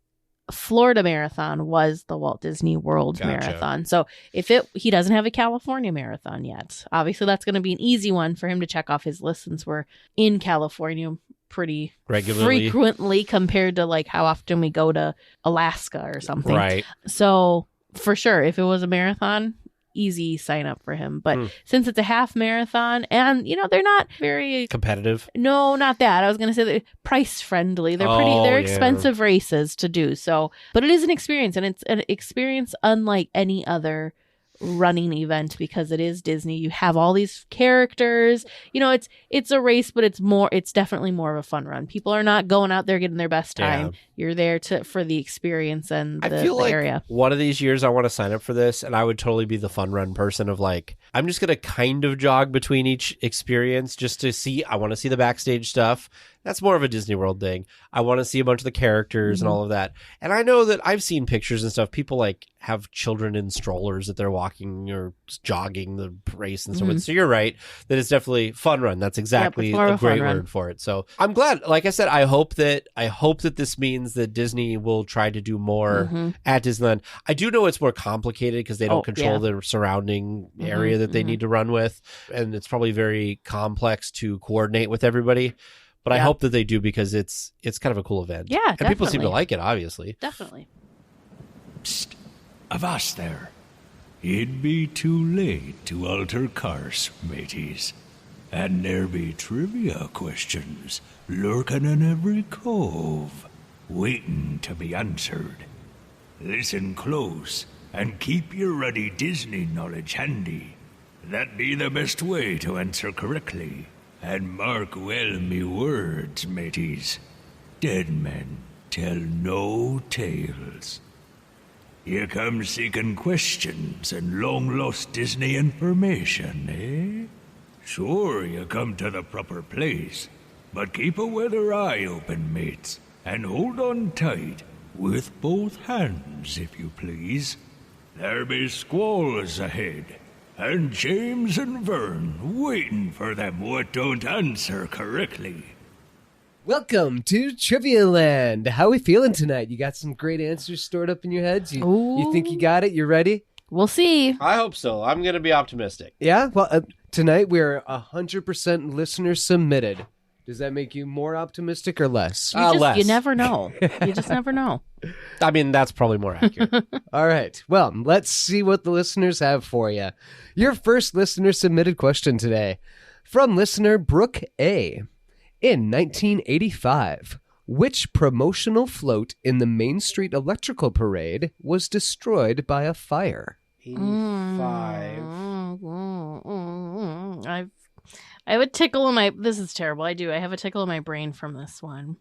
Florida marathon was the Walt Disney World Marathon. So he doesn't have a California marathon yet. Obviously, that's going to be an easy one for him to check off his list since we're in California pretty frequently compared to like how often we go to Alaska or something. Right. So for sure, if it was a marathon, easy sign up for him. But since it's a half marathon and they're not very competitive. No, not that. I was going to say they're price friendly. They're expensive races to do. So, but it is an experience, and it's an experience unlike any other running event because it is Disney. You have all these characters. It's a race, but it's definitely more of a fun run. People are not going out there getting their best time. Yeah. You're there for the experience and I feel the like area. one of these years I want to sign up for this, and I would totally be the fun run person of like, I'm just going to kind of jog between each experience just to see. I want to see the backstage stuff. That's more of a Disney World thing. I want to see a bunch of the characters and all of that. And I know that I've seen pictures and stuff. People like have children in strollers that they're walking or jogging the race and so on. So you're right that it's definitely fun run. That's exactly a great word for it. So I'm glad. Like I said, I hope that this means that Disney will try to do more at Disneyland. I do know it's more complicated because they don't control the surrounding area that they need to run with, and it's probably very complex to coordinate with everybody. But I hope that they do because it's kind of a cool event. Yeah, and people seem to like it, obviously. Definitely. Psst, avast there. It'd be too late to alter course, mateys. And there be trivia questions lurking in every cove, waiting to be answered. Listen close and keep your ready Disney knowledge handy. That be the best way to answer correctly. And mark well me words, mateys. Dead men tell no tales. You come seeking questions and long-lost Disney information, eh? Sure, you come to the proper place. But keep a weather eye open, mates. And hold on tight, with both hands, if you please. There be squalls ahead. And James and Vern waiting for them what don't answer correctly. Welcome to Trivia Land. How are we feeling tonight? You got some great answers stored up in your heads? You think you got it? You ready? We'll see. I hope so. I'm going to be optimistic. Yeah? Well, tonight we're 100% listener submitted. Does that make you more optimistic or less? Less. You never know. You just never know. I mean, that's probably more accurate. All right. Well, let's see what the listeners have for you. Your first listener submitted question today from listener Brooke A. In 1985, which promotional float in the Main Street Electrical Parade was destroyed by a fire? 85. I have a tickle in my... This is terrible. I do. I have a tickle in my brain from this one.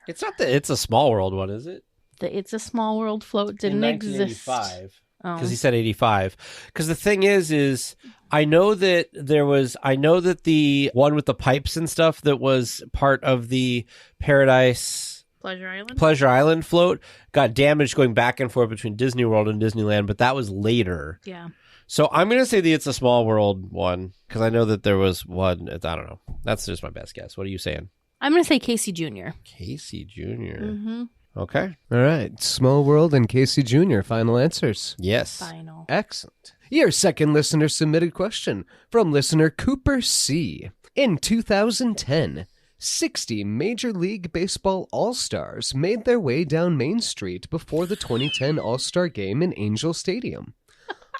It's not It's a Small World one, is it? The It's a Small World float didn't exist. 1985. Oh. Because he said 85. Because the thing is I know that the one with the pipes and stuff that was part of the Pleasure Island float got damaged going back and forth between Disney World and Disneyland, but that was later. Yeah. So I'm going to say the It's a Small World one, because I know that there was one. I don't know. That's just my best guess. What are you saying? I'm going to say Casey Jr. Casey Jr. Mm-hmm. Okay. All right. Small World and Casey Jr. Final answers. Yes. Final. Excellent. Your second listener submitted question from listener Cooper C. In 2010, 60 Major League Baseball All-Stars made their way down Main Street before the 2010 All-Star Game in Angel Stadium.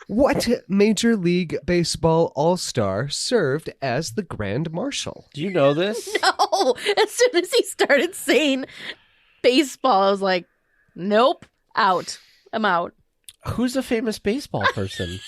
What Major League Baseball All-Star served as the Grand Marshal? Do you know this? No. As soon as he started saying baseball, I was like, nope, out. I'm out. Who's a famous baseball person?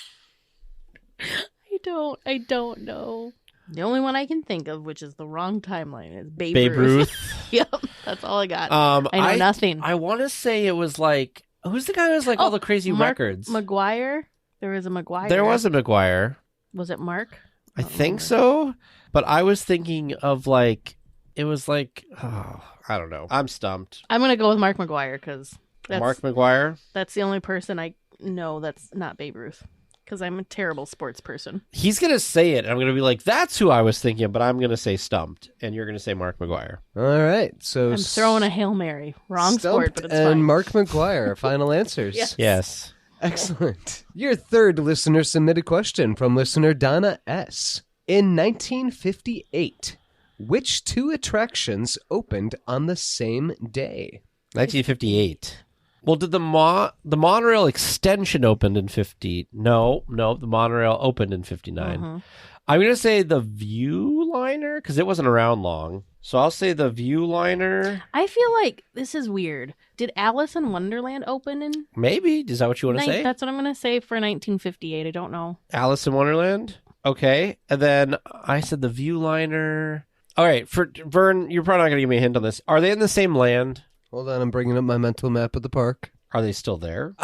I don't know. The only one I can think of, which is the wrong timeline, is Babe Ruth. Yep, that's all I got. I know nothing. I want to say it was like, who's the guy who has like all the crazy records? McGuire? There was a McGuire. There was a McGuire. Was it Mark? I think so. But I was thinking of like, it was like, I don't know. I'm stumped. I'm going to go with Mark McGuire because Mark McGuire? That's the only person I know that's not Babe Ruth. Because I'm a terrible sports person. He's going to say it, and I'm going to be like, that's who I was thinking, but I'm going to say stumped, and you're going to say Mark McGuire. All right. So I'm throwing a Hail Mary. Wrong sport, but it's and fine. Mark McGuire. Final answers. Yes. Excellent. Your third listener submitted question from listener Donna S. In 1958, which two attractions opened on the same day? 1958. Well, did the monorail extension opened in 50? No, the monorail opened in 59. Mm-hmm. I'm going to say the Viewliner because it wasn't around long. So I'll say the Viewliner. I feel like this is weird. Did Alice in Wonderland open in? Maybe. Is that what you want to say? That's what I'm going to say for 1958. I don't know. Alice in Wonderland? Okay. And then I said the Viewliner. All right. For Vern, you're probably not going to give me a hint on this. Are they in the same land? Hold on, I'm bringing up my mental map of the park. Are they still there?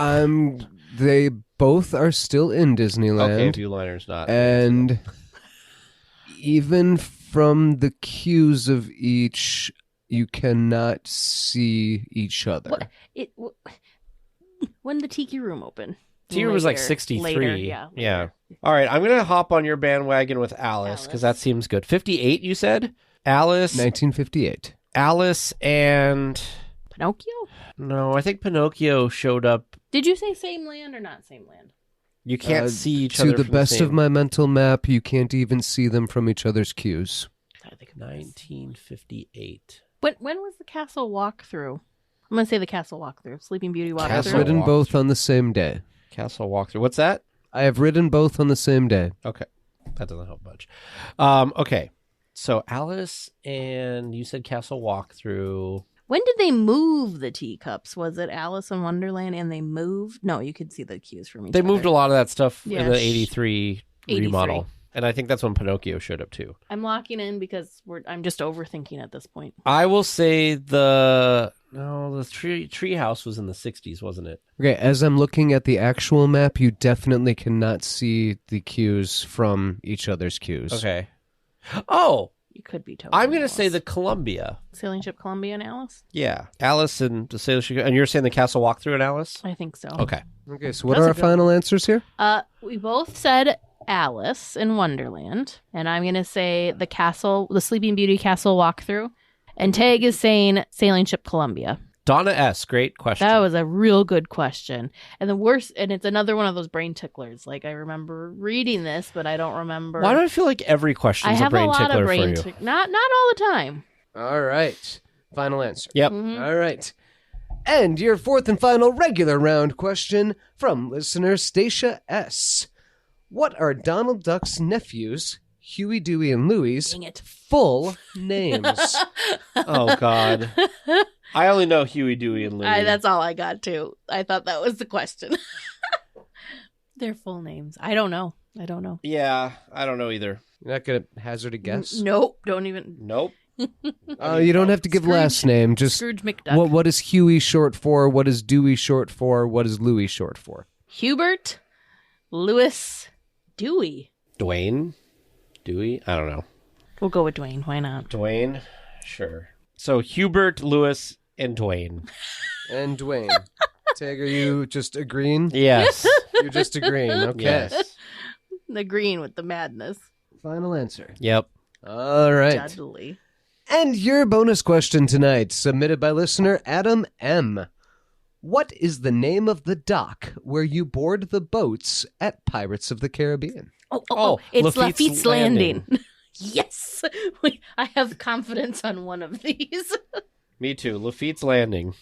They both are still in Disneyland. Okay, Viewliner's not. And even from the cues of each, you cannot see each other. When the Tiki Room opened? Tiki Room was like 63. Yeah. All right, I'm going to hop on your bandwagon with Alice because that seems good. 58, you said? Alice. 1958. Alice and... Pinocchio? No, I think Pinocchio showed up. Did you say same land or not same land? You can't see each other. To the best of my mental map, you can't even see them from each other's cues. I think 1958. When was the castle walkthrough? I'm going to say the castle walkthrough. Sleeping Beauty walkthrough. I've ridden both on the same day. Castle walkthrough. What's that? I have ridden both on the same day. Okay. That doesn't help much. Okay. So Alice and you said castle walkthrough. When did they move the teacups? Was it Alice in Wonderland and they moved? No, you could see the cues from each other. They moved a lot of that stuff Yeah, in the 83 remodel. And I think that's when Pinocchio showed up too. I'm locking in because I'm just overthinking at this point. I will say the tree house was in the 60s, wasn't it? Okay, as I'm looking at the actual map, you definitely cannot see the cues from each other's cues. Okay. Oh! You could be totally. I'm going to say the Columbia. Sailing ship Columbia and Alice? Yeah. Alice and the Sailing Ship. And you're saying the castle walkthrough and Alice? I think so. Okay. Okay, so what are our final answers here? We both said Alice in Wonderland. And I'm going to say the Sleeping Beauty castle walkthrough. And Tag is saying Sailing ship Columbia. Donna S., great question. That was a real good question. And it's another one of those brain ticklers. Like, I remember reading this, but I don't remember. Why do I feel like every question is a brain tickler for you? Not all the time. All right. Final answer. Yep. Mm-hmm. All right. And your fourth and final regular round question from listener Stacia S. What are Donald Duck's nephews, Huey, Dewey, and Louie's full names? Oh, God. I only know Huey, Dewey, and Louie. That's all I got, too. I thought that was the question. Their full names. I don't know. Yeah, I don't know either. You're not going to hazard a guess? Nope. Don't even. Nope. You don't have to give last name. Just Scrooge McDuck. What is Huey short for? What is Dewey short for? What is Louie short for? Hubert, Louis, Dewey. Dwayne? Dewey? I don't know. We'll go with Dwayne. Why not? Dwayne? Sure. So Hubert, Louis, and Dwayne. And Dwayne. Tag, are you just agreeing? Yes. You're just agreeing. Okay. Yes. The green with the madness. Final answer. Yep. All right. Dudley. And your bonus question tonight, submitted by listener Adam M. What is the name of the dock where you board the boats at Pirates of the Caribbean? Oh, it's Lafitte's Lafitte's Landing. Yes. I have confidence on one of these. Me too. Lafitte's Landing.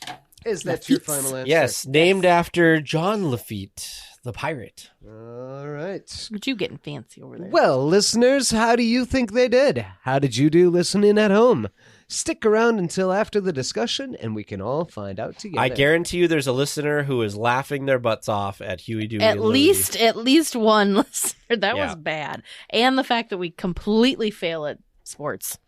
Is that your final answer? Yes, named after John Lafitte, the pirate. All right. But you getting fancy over there. Well, listeners, how do you think they did? How did you do listening at home? Stick around until after the discussion, and we can all find out together. I guarantee you there's a listener who is laughing their butts off at Huey, Dewey, and Louie. At least one listener. That was bad. And the fact that we completely fail at sports.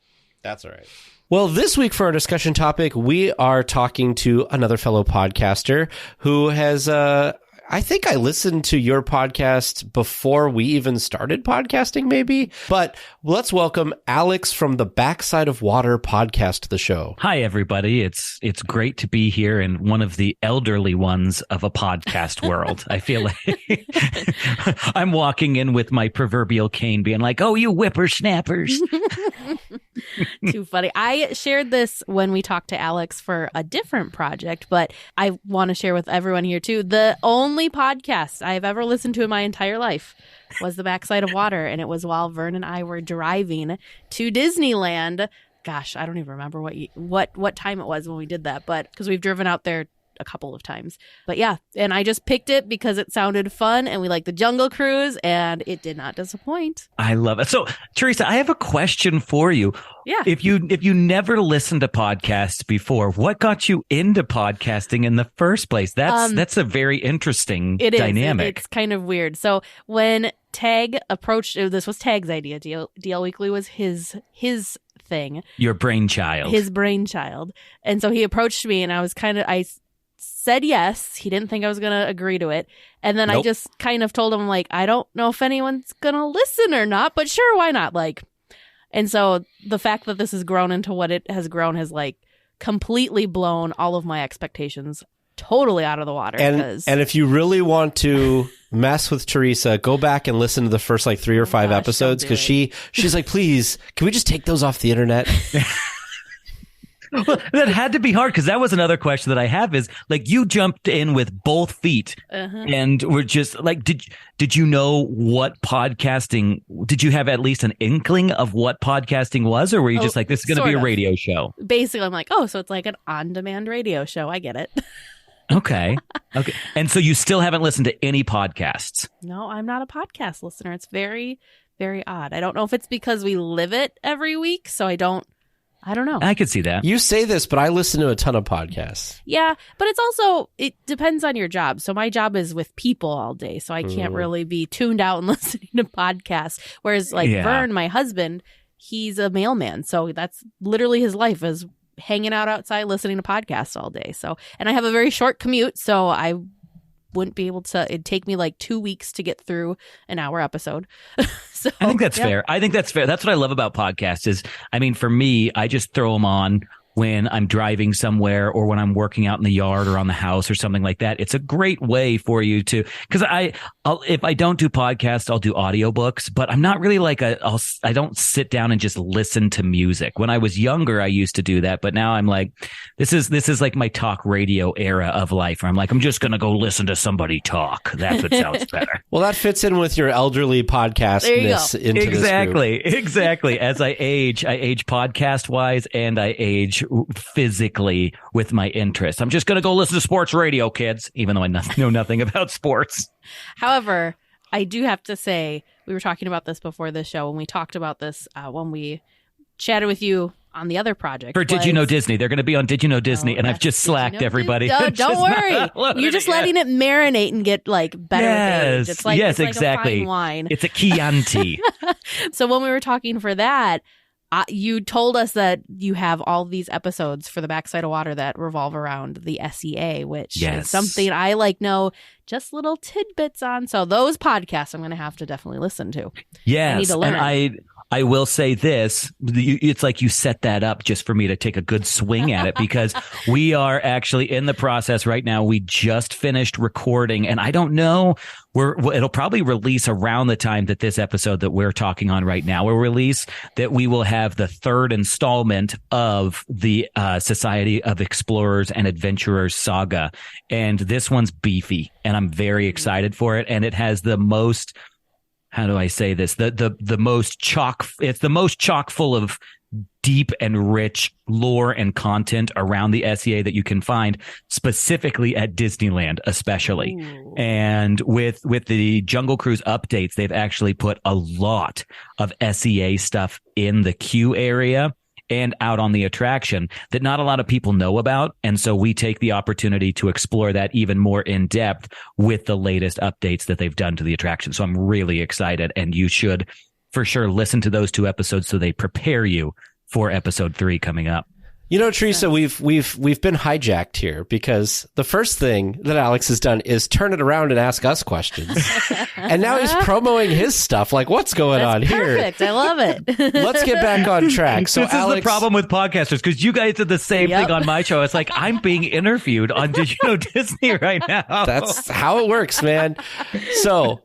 That's all right. Well, this week for our discussion topic, we are talking to another fellow podcaster who has, I think I listened to your podcast before we even started podcasting, maybe. But let's welcome Alex from the Backside of Water podcast to the show. Hi, everybody. It's great to be here in one of the elderly ones of a podcast world. I feel like I'm walking in with my proverbial cane being like, oh, you whippersnappers. Too funny. I shared this when we talked to Alex for a different project, but I want to share with everyone here too. The only podcast I've ever listened to in my entire life was The Backside of Water, and it was while Vern and I were driving to Disneyland. Gosh, I don't even remember what time it was when we did that, but because we've driven out there a couple of times. But yeah, and I just picked it because it sounded fun and we like the Jungle Cruise and it did not disappoint. I love it. So, Teresa, I have a question for you. Yeah. If you never listened to podcasts before, what got you into podcasting in the first place? That's a very interesting dynamic. It's kind of weird. So when Tag approached, this was Tag's idea. DL Weekly was his thing. Your brainchild. His brainchild. And so he approached me and I said yes. He didn't think I was going to agree to it. And then I just kind of told him, like, I don't know if anyone's going to listen or not, but sure, why not? Like, and so the fact that this has grown into what it has grown has like completely blown all of my expectations totally out of the water. And if you really want to mess with Teresa, go back and listen to the first like 3 or 5 episodes, because she's like, please, can we just take those off the internet? Well, that had to be hard, because that was another question that I have is, like, you jumped in with both feet and were just like, did you know what podcasting, did you have at least an inkling of what podcasting was, or were you just like, this is going to be a radio show? Basically, I'm like, oh, so it's like an on-demand radio show. I get it. Okay. And so you still haven't listened to any podcasts? No, I'm not a podcast listener. It's very, very odd. I don't know if it's because we live it every week, so I don't know. I could see that. You say this, but I listen to a ton of podcasts. Yeah, but it's also, it depends on your job. So my job is with people all day, so I can't really be tuned out and listening to podcasts. Whereas like Vern, my husband, he's a mailman. So that's literally his life, is hanging out outside listening to podcasts all day. So, and I have a very short commute, so I wouldn't be able to, it'd take me like 2 weeks to get through an hour episode. So I think that's fair. I think that's fair. That's what I love about podcasts is, I mean, for me, I just throw them on when I'm driving somewhere or when I'm working out in the yard or on the house or something like that. It's a great way for you to, because if I don't do podcasts, I'll do audiobooks, but I'm not really like I don't sit down and just listen to music. When I was younger, I used to do that, but now I'm like, this is like my talk radio era of life, where I'm like, I'm just going to go listen to somebody talk. That's what sounds better. Well, that fits in with your elderly podcastness into exactly. this group. Exactly. As I age podcast wise, and I age physically with my interests. I'm just going to go listen to sports radio, kids, even though I know nothing about sports. However, I do have to say, we were talking about this before this show, when we talked about this, when we chatted with you on the other project. For Did You Know Disney? They're going to be on Did You Know Disney, and I've just slacked everybody. Don't worry. You're just letting it marinate and get like better with age. It's like, exactly. A fine wine. It's a Chianti. So when we were talking for that, you told us that you have all these episodes for the Backside of Water that revolve around the SEA, which is something I know just little tidbits on. So those podcasts I'm going to have to definitely listen to. Yes, I need to learn. And I will say this, it's like you set that up just for me to take a good swing at it, because we are actually in the process right now. We just finished recording, and I don't know, it'll probably release around the time that this episode that we're talking on right now will release, that we will have the 3rd installment of the Society of Explorers and Adventurers saga. And this one's beefy, and I'm very excited for it. And it has the most, how do I say this? The most it's the most chock full of deep and rich lore and content around the SEA that you can find, specifically at Disneyland, especially. Ooh. And with the Jungle Cruise updates, they've actually put a lot of SEA stuff in the queue area and out on the attraction that not a lot of people know about. And so we take the opportunity to explore that even more in depth with the latest updates that they've done to the attraction. So I'm really excited, and you should for sure listen to those 2 episodes so they prepare you for episode 3 coming up. You know, Teresa, we've been hijacked here, because the first thing that Alex has done is turn it around and ask us questions. And now he's promoting his stuff. Like, what's going on here? Perfect. I love it. Let's get back on track. So this is the problem with podcasters, because you guys did the same thing on my show. It's like, I'm being interviewed on Did You Know Disney right now. That's how it works, man. So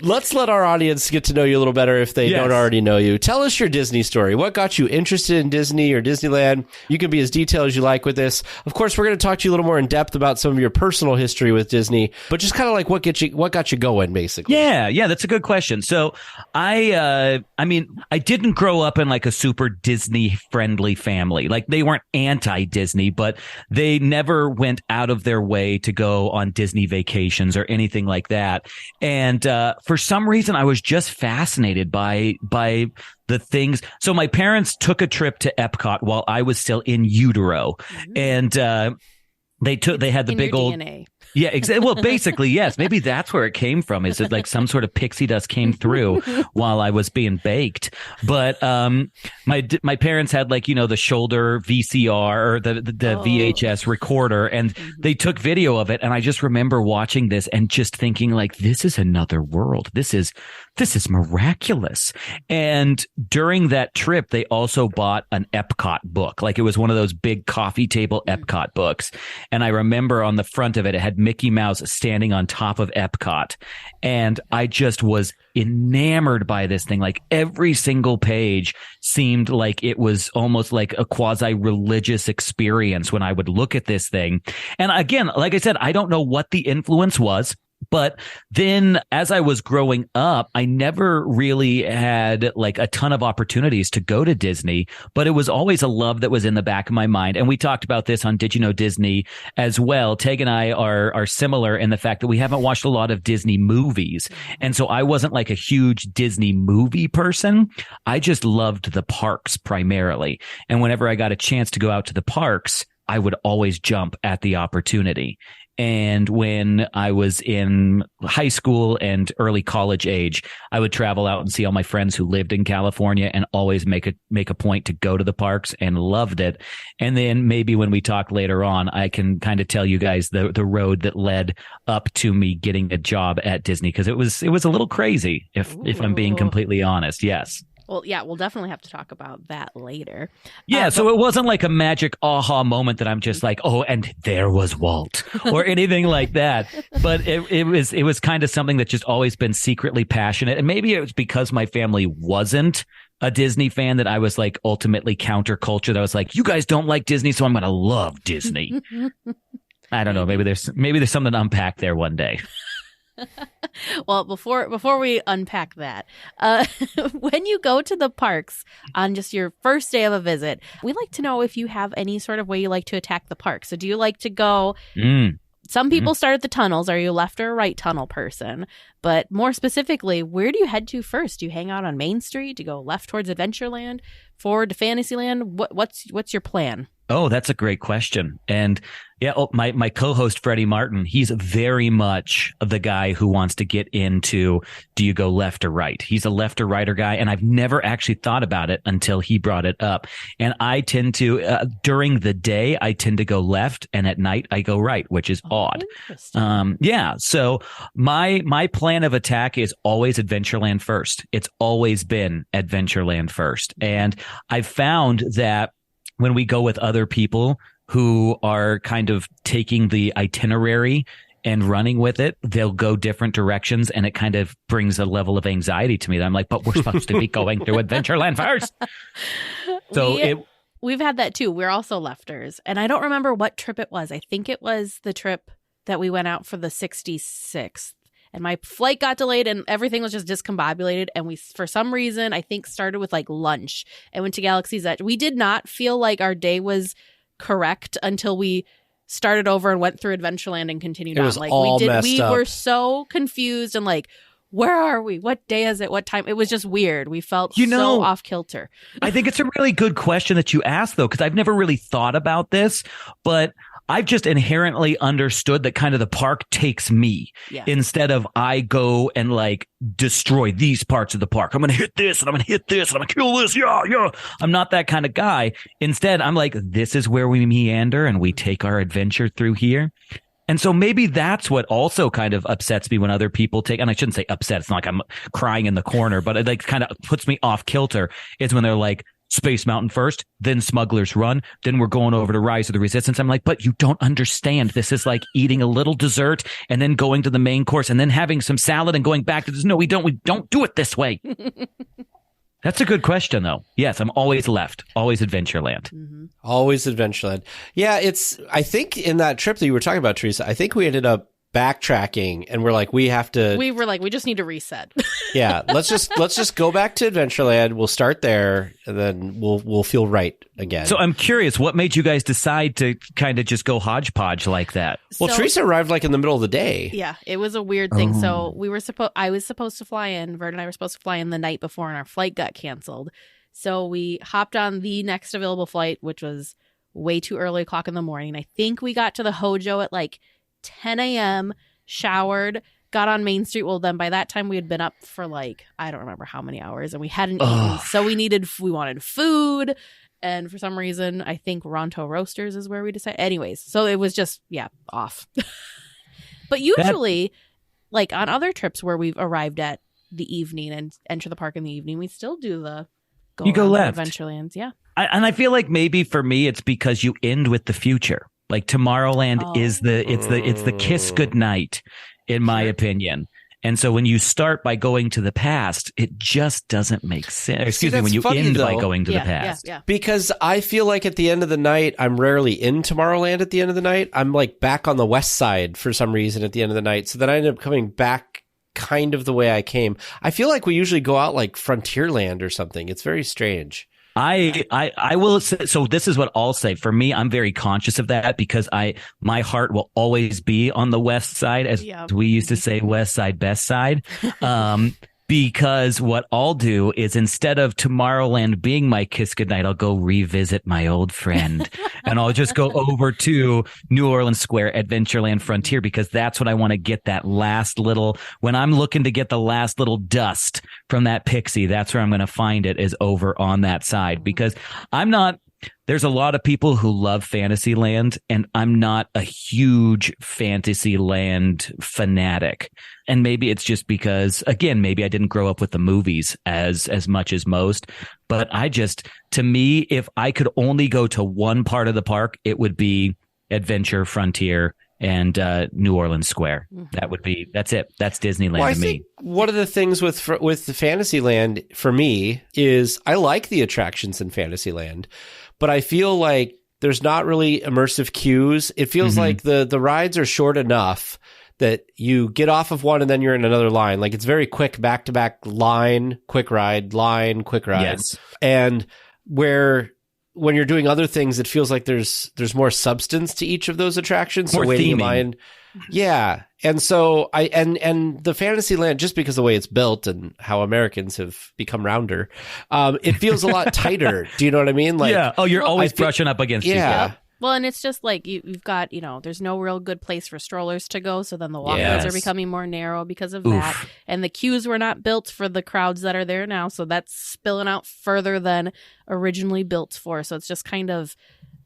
let's let our audience get to know you a little better if they don't already know you. Tell us your Disney story. What got you interested in Disney or Disneyland? You can be as detailed as you like with this. Of course, we're going to talk to you a little more in depth about some of your personal history with Disney, but just kind of like what got you going, basically. Yeah, that's a good question. So I didn't grow up in like a super Disney friendly family. Like they weren't anti-Disney, but they never went out of their way to go on Disney vacations or anything like that. And for some reason, I was just fascinated by the things. So my parents took a trip to Epcot while I was still in utero, and they had the big old DNA. Yeah, exactly. Well, basically, yes. Maybe that's where it came from. Is it like some sort of pixie dust came through while I was being baked? But my parents had like, the shoulder VCR or the VHS recorder, and they took video of it. And I just remember watching this and just thinking like, this is another world. This is miraculous. And during that trip, they also bought an Epcot book. Like it was one of those big coffee table Epcot books. And I remember on the front of it, it had Mickey Mouse standing on top of Epcot. And I just was enamored by this thing. Like every single page seemed like it was almost like a quasi-religious experience when I would look at this thing. And again, like I said, I don't know what the influence was. But then as I was growing up, I never really had like a ton of opportunities to go to Disney, but it was always a love that was in the back of my mind. And we talked about this on Did You Know Disney as well. Teg and I are similar in the fact that we haven't watched a lot of Disney movies. And so I wasn't like a huge Disney movie person. I just loved the parks primarily. And whenever I got a chance to go out to the parks, I would always jump at the opportunity. And when I was in high school and early college age, I would travel out and see all my friends who lived in California and always make a point to go to the parks and loved it. And then maybe when we talk later on, I can kind of tell you guys the road that led up to me getting a job at Disney, because it was a little crazy if I'm being completely honest. Yes. Well, yeah, we'll definitely have to talk about that later. Yeah, so it wasn't like a magic aha moment that I'm just like, oh, and there was Walt or anything like that. But it was kind of something that's just always been secretly passionate. And maybe it was because my family wasn't a Disney fan that I was like ultimately counterculture. That I was like, you guys don't like Disney, so I'm going to love Disney. I don't know. Maybe there's something to unpack there one day. Well, before we unpack that, when you go to the parks on just your first day of a visit, we like to know if you have any sort of way you like to attack the park. So do you like to go... Some people start at the tunnels. Are you a left or a right tunnel person? But more specifically, where do you head to first? Do you hang out on Main Street? Do you go left towards Adventureland, forward to Fantasyland? What's your plan? Oh, that's a great question. And yeah, my co-host, Freddie Martin, he's very much the guy who wants to get into, do you go left or right? He's a left or righter guy. And I've never actually thought about it until he brought it up. And I tend to, during the day, I tend to go left, and at night I go right, which is odd. Yeah. So my plan of attack is always Adventureland first. It's always been Adventureland first. And I've found that when we go with other people who are kind of taking the itinerary and running with it, they'll go different directions, and it kind of brings a level of anxiety to me that I'm like, but we're supposed to be going through Adventureland first. So we've had that too. We're also lefters, and I don't remember what trip it was. I think it was the trip that we went out for the 66th. And my flight got delayed and everything was just discombobulated. And we, for some reason, I think started with like lunch and went to Galaxy's Edge. We did not feel like our day was correct until we started over and went through Adventureland and continued on. Like we were so confused and like, where are we? What day is it? What time? It was just weird. We felt so off kilter. I think it's a really good question that you asked, though, because I've never really thought about this, but I've just inherently understood that kind of the park takes me instead of I go and like destroy these parts of the park. I'm going to hit this and I'm going to hit this and I'm going to kill this. Yeah. I'm not that kind of guy. Instead, I'm like, this is where we meander and we take our adventure through here. And so maybe that's what also kind of upsets me when other people take, and I shouldn't say upset. It's not like I'm crying in the corner, but it like kind of puts me off kilter is when they're like, Space Mountain first, then Smuggler's Run, then we're going over to Rise of the Resistance. I'm like, but you don't understand. This is like eating a little dessert and then going to the main course and then having some salad and going back to this. No, we don't do it this way. That's a good question, though. Yes, I'm always left. Always Adventureland. Mm-hmm. Always Adventureland. Yeah, I think in that trip that you were talking about, Teresa, I think we ended up backtracking and we're like, we were like, we just need to reset. Yeah, let's just go back to Adventureland. We'll start there and then we'll feel right again. So I'm curious, what made you guys decide to kind of just go hodgepodge like that? Well, Teresa arrived like in the middle of the day. Yeah, it was a weird thing. So I was supposed to fly in, Vern and I were supposed to fly in the night before and our flight got canceled. So we hopped on the next available flight, which was way too early o'clock in the morning. I think we got to the Hojo at like 10 a.m., showered, got on Main Street. Well, then by that time we had been up for like, I don't remember how many hours, and we hadn't eaten. So we wanted food. And for some reason, I think Ronto Roasters is where we decided. Anyways, so it was just, off. But usually, like on other trips where we've arrived at the evening and enter the park in the evening, we still do the go left Adventurelands. Yeah. And I feel like maybe for me, it's because you end with the future. Like Tomorrowland is the kiss goodnight, in my opinion. And so when you start by going to the past, it just doesn't make sense. Excuse me, when you end by going to the past. Yeah. Because I feel like at the end of the night, I'm rarely in Tomorrowland at the end of the night. I'm like back on the west side for some reason at the end of the night. So then I end up coming back kind of the way I came. I feel like we usually go out like Frontierland or something. It's very strange. I will say, so this is what I'll say. For me, I'm very conscious of that because my heart will always be on the west side, as we used to say, west side, best side. Because what I'll do is instead of Tomorrowland being my kiss goodnight, I'll go revisit my old friend and I'll just go over to New Orleans Square, Adventureland Frontier, because that's what I want to get that last little, when I'm looking to get the last little dust from that pixie, that's where I'm going to find it, is over on that side, because there's a lot of people who love Fantasyland, and I'm not a huge Fantasyland fanatic. And maybe it's just because, again, maybe I didn't grow up with the movies as much as most. But to me, if I could only go to one part of the park, it would be Adventure Frontier and New Orleans Square. That's it. That's Disneyland to me. Think one of the things with the Fantasyland for me is I like the attractions in Fantasyland, but I feel like there's not really immersive queues. It feels like the rides are short enough that you get off of one and then you're in another line. Like it's very quick, back-to-back line, quick ride, line, quick ride. Yes. And when you're doing other things, it feels like there's more substance to each of those attractions. More so waiting theming. in line. Yeah. And so and the Fantasyland, just because of the way it's built and how Americans have become rounder, it feels a lot tighter. Do you know what I mean? Like, yeah. Oh, you're always brushing up against people. Yeah. Well, and it's just like you've got, there's no real good place for strollers to go. So then the walkways are becoming more narrow because of that. And the queues were not built for the crowds that are there now. So that's spilling out further than originally built for. So it's just kind of,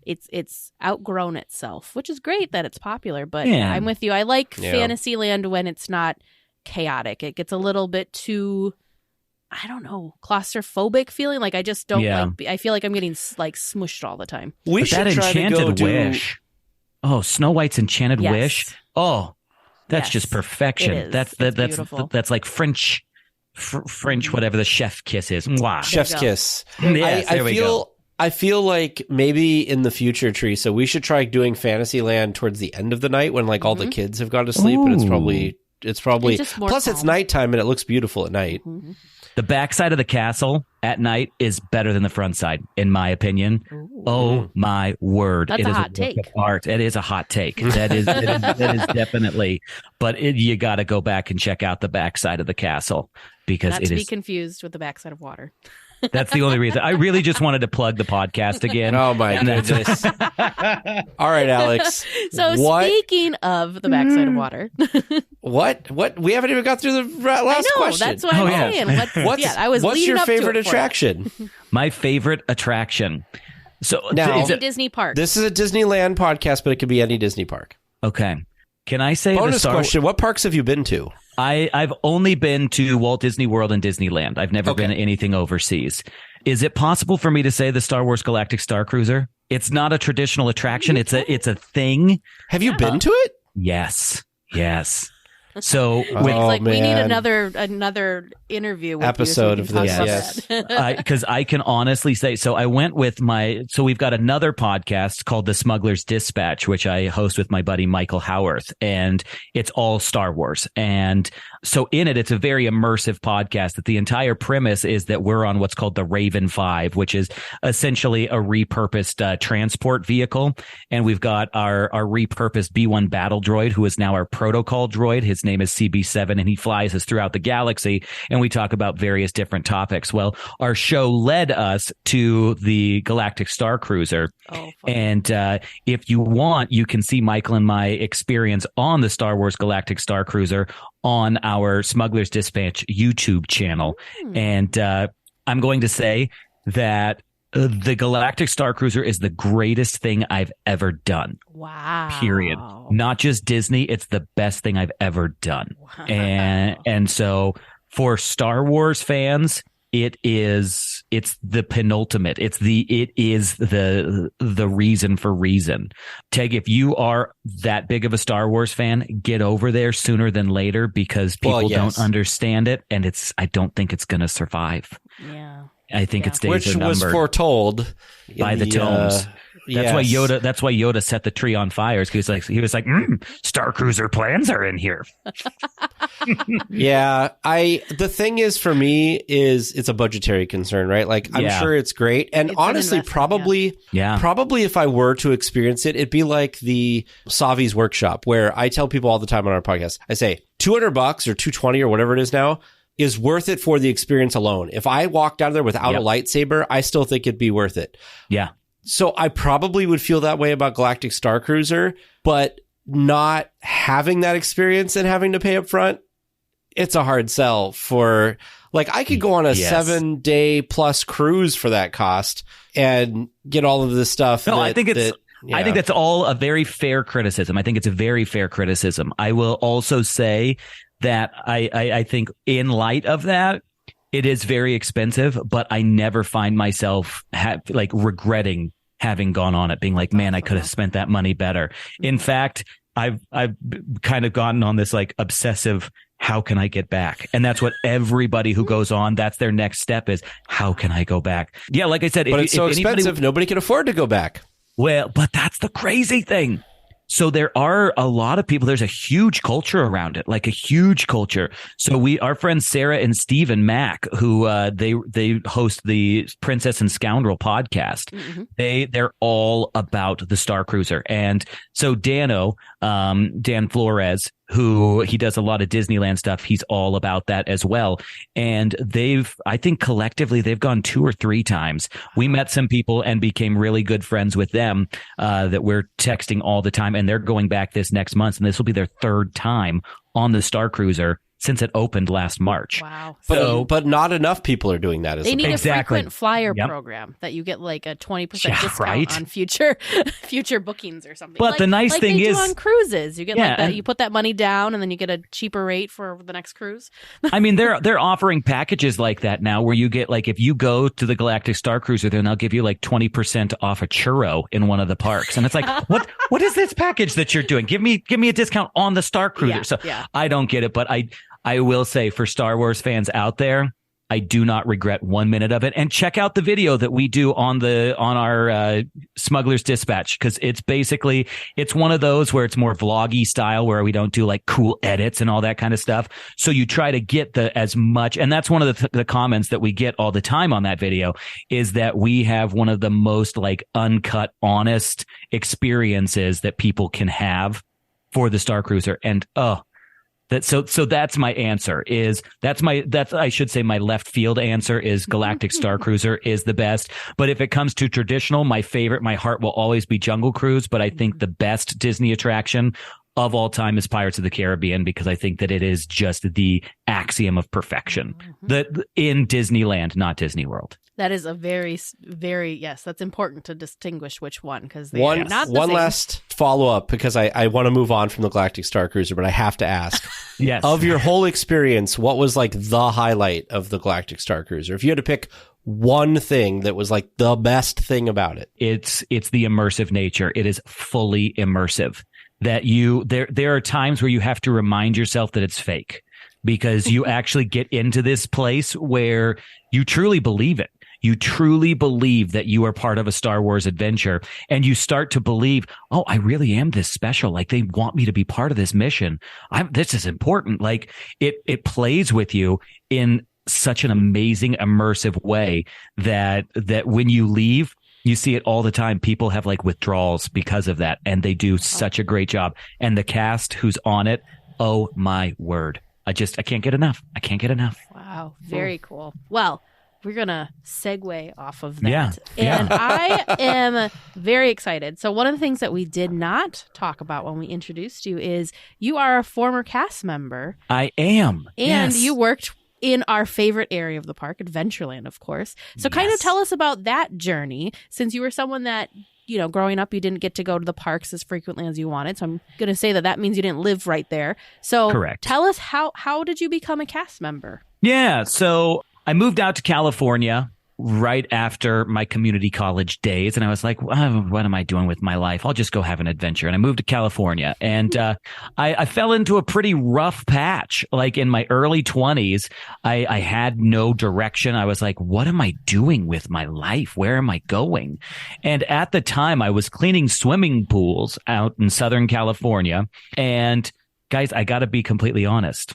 it's outgrown itself, which is great that it's popular. But I'm with you. I like Fantasyland when it's not chaotic. It gets a little bit too, I don't know, claustrophobic feeling. Like I just don't like, I feel like I'm getting like smushed all the time. We should that try Enchanted to go Wish. Oh, Snow White's Enchanted Wish. Oh, that's just perfection. It is. That's beautiful. that's like French, whatever the chef kiss is. Mwah. Chef's kiss. Yes, there we go. I feel like maybe in the future, Teresa, we should try doing Fantasyland towards the end of the night when like all the kids have gone to sleep, and it's probably just more plus calm. It's nighttime and it looks beautiful at night. Mm-hmm. The backside of the castle at night is better than the front side, in my opinion. Ooh. Oh my word! That's it a is hot work take. of art. It is a hot take. That is definitely. But you got to go back and check out the backside of the castle because Not it to is. be confused with the backside of water. That's the only reason. I really just wanted to plug the podcast again. Oh my goodness! All right, Alex. So speaking of the backside of water, what we haven't even got through the last question. That's what I'm saying. What's your favorite attraction? My favorite attraction. So now, it's a Disney park. This is a Disneyland podcast, but it could be any Disney park. Okay. Can I say bonus question? What parks have you been to? I've only been to Walt Disney World and Disneyland. I've never been to anything overseas. Is it possible for me to say the Star Wars Galactic Star Cruiser? It's not a traditional attraction. It's a thing. Have you been to it? Yes. So we need man. another interview with Episode you of so we this, can talk yes. about that. because I can honestly say, so I went with so we've got another podcast called The Smuggler's Dispatch, which I host with my buddy Michael Howarth, and it's all Star Wars. And so in it, it's a very immersive podcast that the entire premise is that we're on what's called the Raven 5, which is essentially a repurposed transport vehicle. And we've got our repurposed B-1 battle droid, who is now our protocol droid. His name is CB7, and he flies us throughout the galaxy, and we talk about various different topics. Well, our show led us to the Galactic Star Cruiser. Oh, and if you want, you can see Michael and my experience on the Star Wars Galactic Star Cruiser on our Smuggler's Dispatch YouTube channel. And I'm going to say that the Galactic Star Cruiser is the greatest thing I've ever done. Wow. Period. Not just Disney. It's the best thing I've ever done. Wow. And so for Star Wars fans, it's the penultimate. It is the reason for reason. Teg, if you are that big of a Star Wars fan, get over there sooner than later, because people don't understand it, and I don't think it's going to survive. Yeah. I think its days Which are numbered. was foretold by the tomes. That's why Yoda set the tree on fire. He was like, Star Cruiser plans are in here. Yeah, the thing is, for me, it's a budgetary concern, right? Like, I'm sure it's great, and It's honestly, probably if I were to experience it, it'd be like the Savi's Workshop, where I tell people all the time on our podcast, I say $200 or $220 or whatever it is now is worth it for the experience alone. If I walked out of there without a lightsaber, I still think it'd be worth it. Yeah. So I probably would feel that way about Galactic Star Cruiser, but not having that experience and having to pay up front, it's a hard sell for, like, I could go on a 7-day plus cruise for that cost and get all of this stuff. No, I think that's all a very fair criticism. I think it's a very fair criticism. I will also say that I think in light of that, it is very expensive, but I never find myself regretting having gone on it, being like, man, I could have spent that money better. In fact, I've kind of gotten on this like obsessive, how can I get back? And that's what everybody who goes on, that's their next step is, how can I go back? Yeah, like I said, but it's so expensive, nobody can afford to go back. Well, but that's the crazy thing. So there are a lot of people. There's a huge culture around it, like a huge culture. So our friends Sarah and Stephen Mack, who they host the Princess and Scoundrel podcast. Mm-hmm. They're all about the Star Cruiser. And so Dan Flores, who he does a lot of Disneyland stuff, he's all about that as well. And I think collectively they've gone 2 or 3 times. We met some people and became really good friends with them that we're texting all the time. And they're going back this next month, and this will be their 3rd time on the Star Cruiser since it opened last March. Wow. But not enough people are doing that. They need a frequent flyer program that you get like a 20% discount on future bookings or something. But the nice thing is on cruises, you get like that. You put that money down and then you get a cheaper rate for the next cruise. I mean, they're offering packages like that now where you get like, if you go to the Galactic Star Cruiser, then they'll give you like 20% off a churro in one of the parks. And it's like, what is this package that you're doing? Give me a discount on the Star Cruiser. I don't get it, but I will say, for Star Wars fans out there, I do not regret 1 minute of it. And check out the video that we do on our Smuggler's Dispatch, because it's one of those where it's more vloggy style, where we don't do like cool edits and all that kind of stuff. So you try to get as much, and that's one of the comments that we get all the time on that video, is that we have one of the most like uncut, honest experiences that people can have for the Star Cruiser. And so that's my answer. I should say my left field answer is Galactic Star Cruiser is the best. But if it comes to traditional, my heart will always be Jungle Cruise. But I think the best Disney attraction of all time is Pirates of the Caribbean, because I think that it is just the axiom of perfection in Disneyland, not Disney World. That is a very, very, yes, that's important to distinguish which one, because they one are not the one same. last follow-up, because I want to move on from the Galactic Star Cruiser, but I have to ask. Yes. Of your whole experience, what was like the highlight of the Galactic Star Cruiser? If you had to pick one thing that was like the best thing about it. It's the immersive nature. It is fully immersive. That there are times where you have to remind yourself that it's fake, because you actually get into this place where you truly believe it. You truly believe that you are part of a Star Wars adventure, and you start to believe, oh, I really am this special. Like, they want me to be part of this mission. This is important. Like, it plays with you in such an amazing immersive way that when you leave, you see it all the time. People have like withdrawals because of that, and they do such a great job. And the cast who's on it, oh my word. I can't get enough. I can't get enough. Wow. Very cool. Well, we're going to segue off of that. Yeah. And I am very excited. So one of the things that we did not talk about when we introduced you is you are a former cast member. I am. And Yes. you worked in our favorite area of the park, Adventureland, of course. So kind of Yes. tell us about that journey, since you were someone that, you know, growing up, you didn't get to go to the parks as frequently as you wanted. So I'm going to say that means you didn't live right there. So Correct. Tell us how did you become a cast member? Yeah. So I moved out to California right after my community college days. And I was like, oh, what am I doing with my life? I'll just go have an adventure. And I moved to California, and I fell into a pretty rough patch. Like in my early 20s, I had no direction. I was like, what am I doing with my life? Where am I going? And at the time, I was cleaning swimming pools out in Southern California. And guys, I got to be completely honest.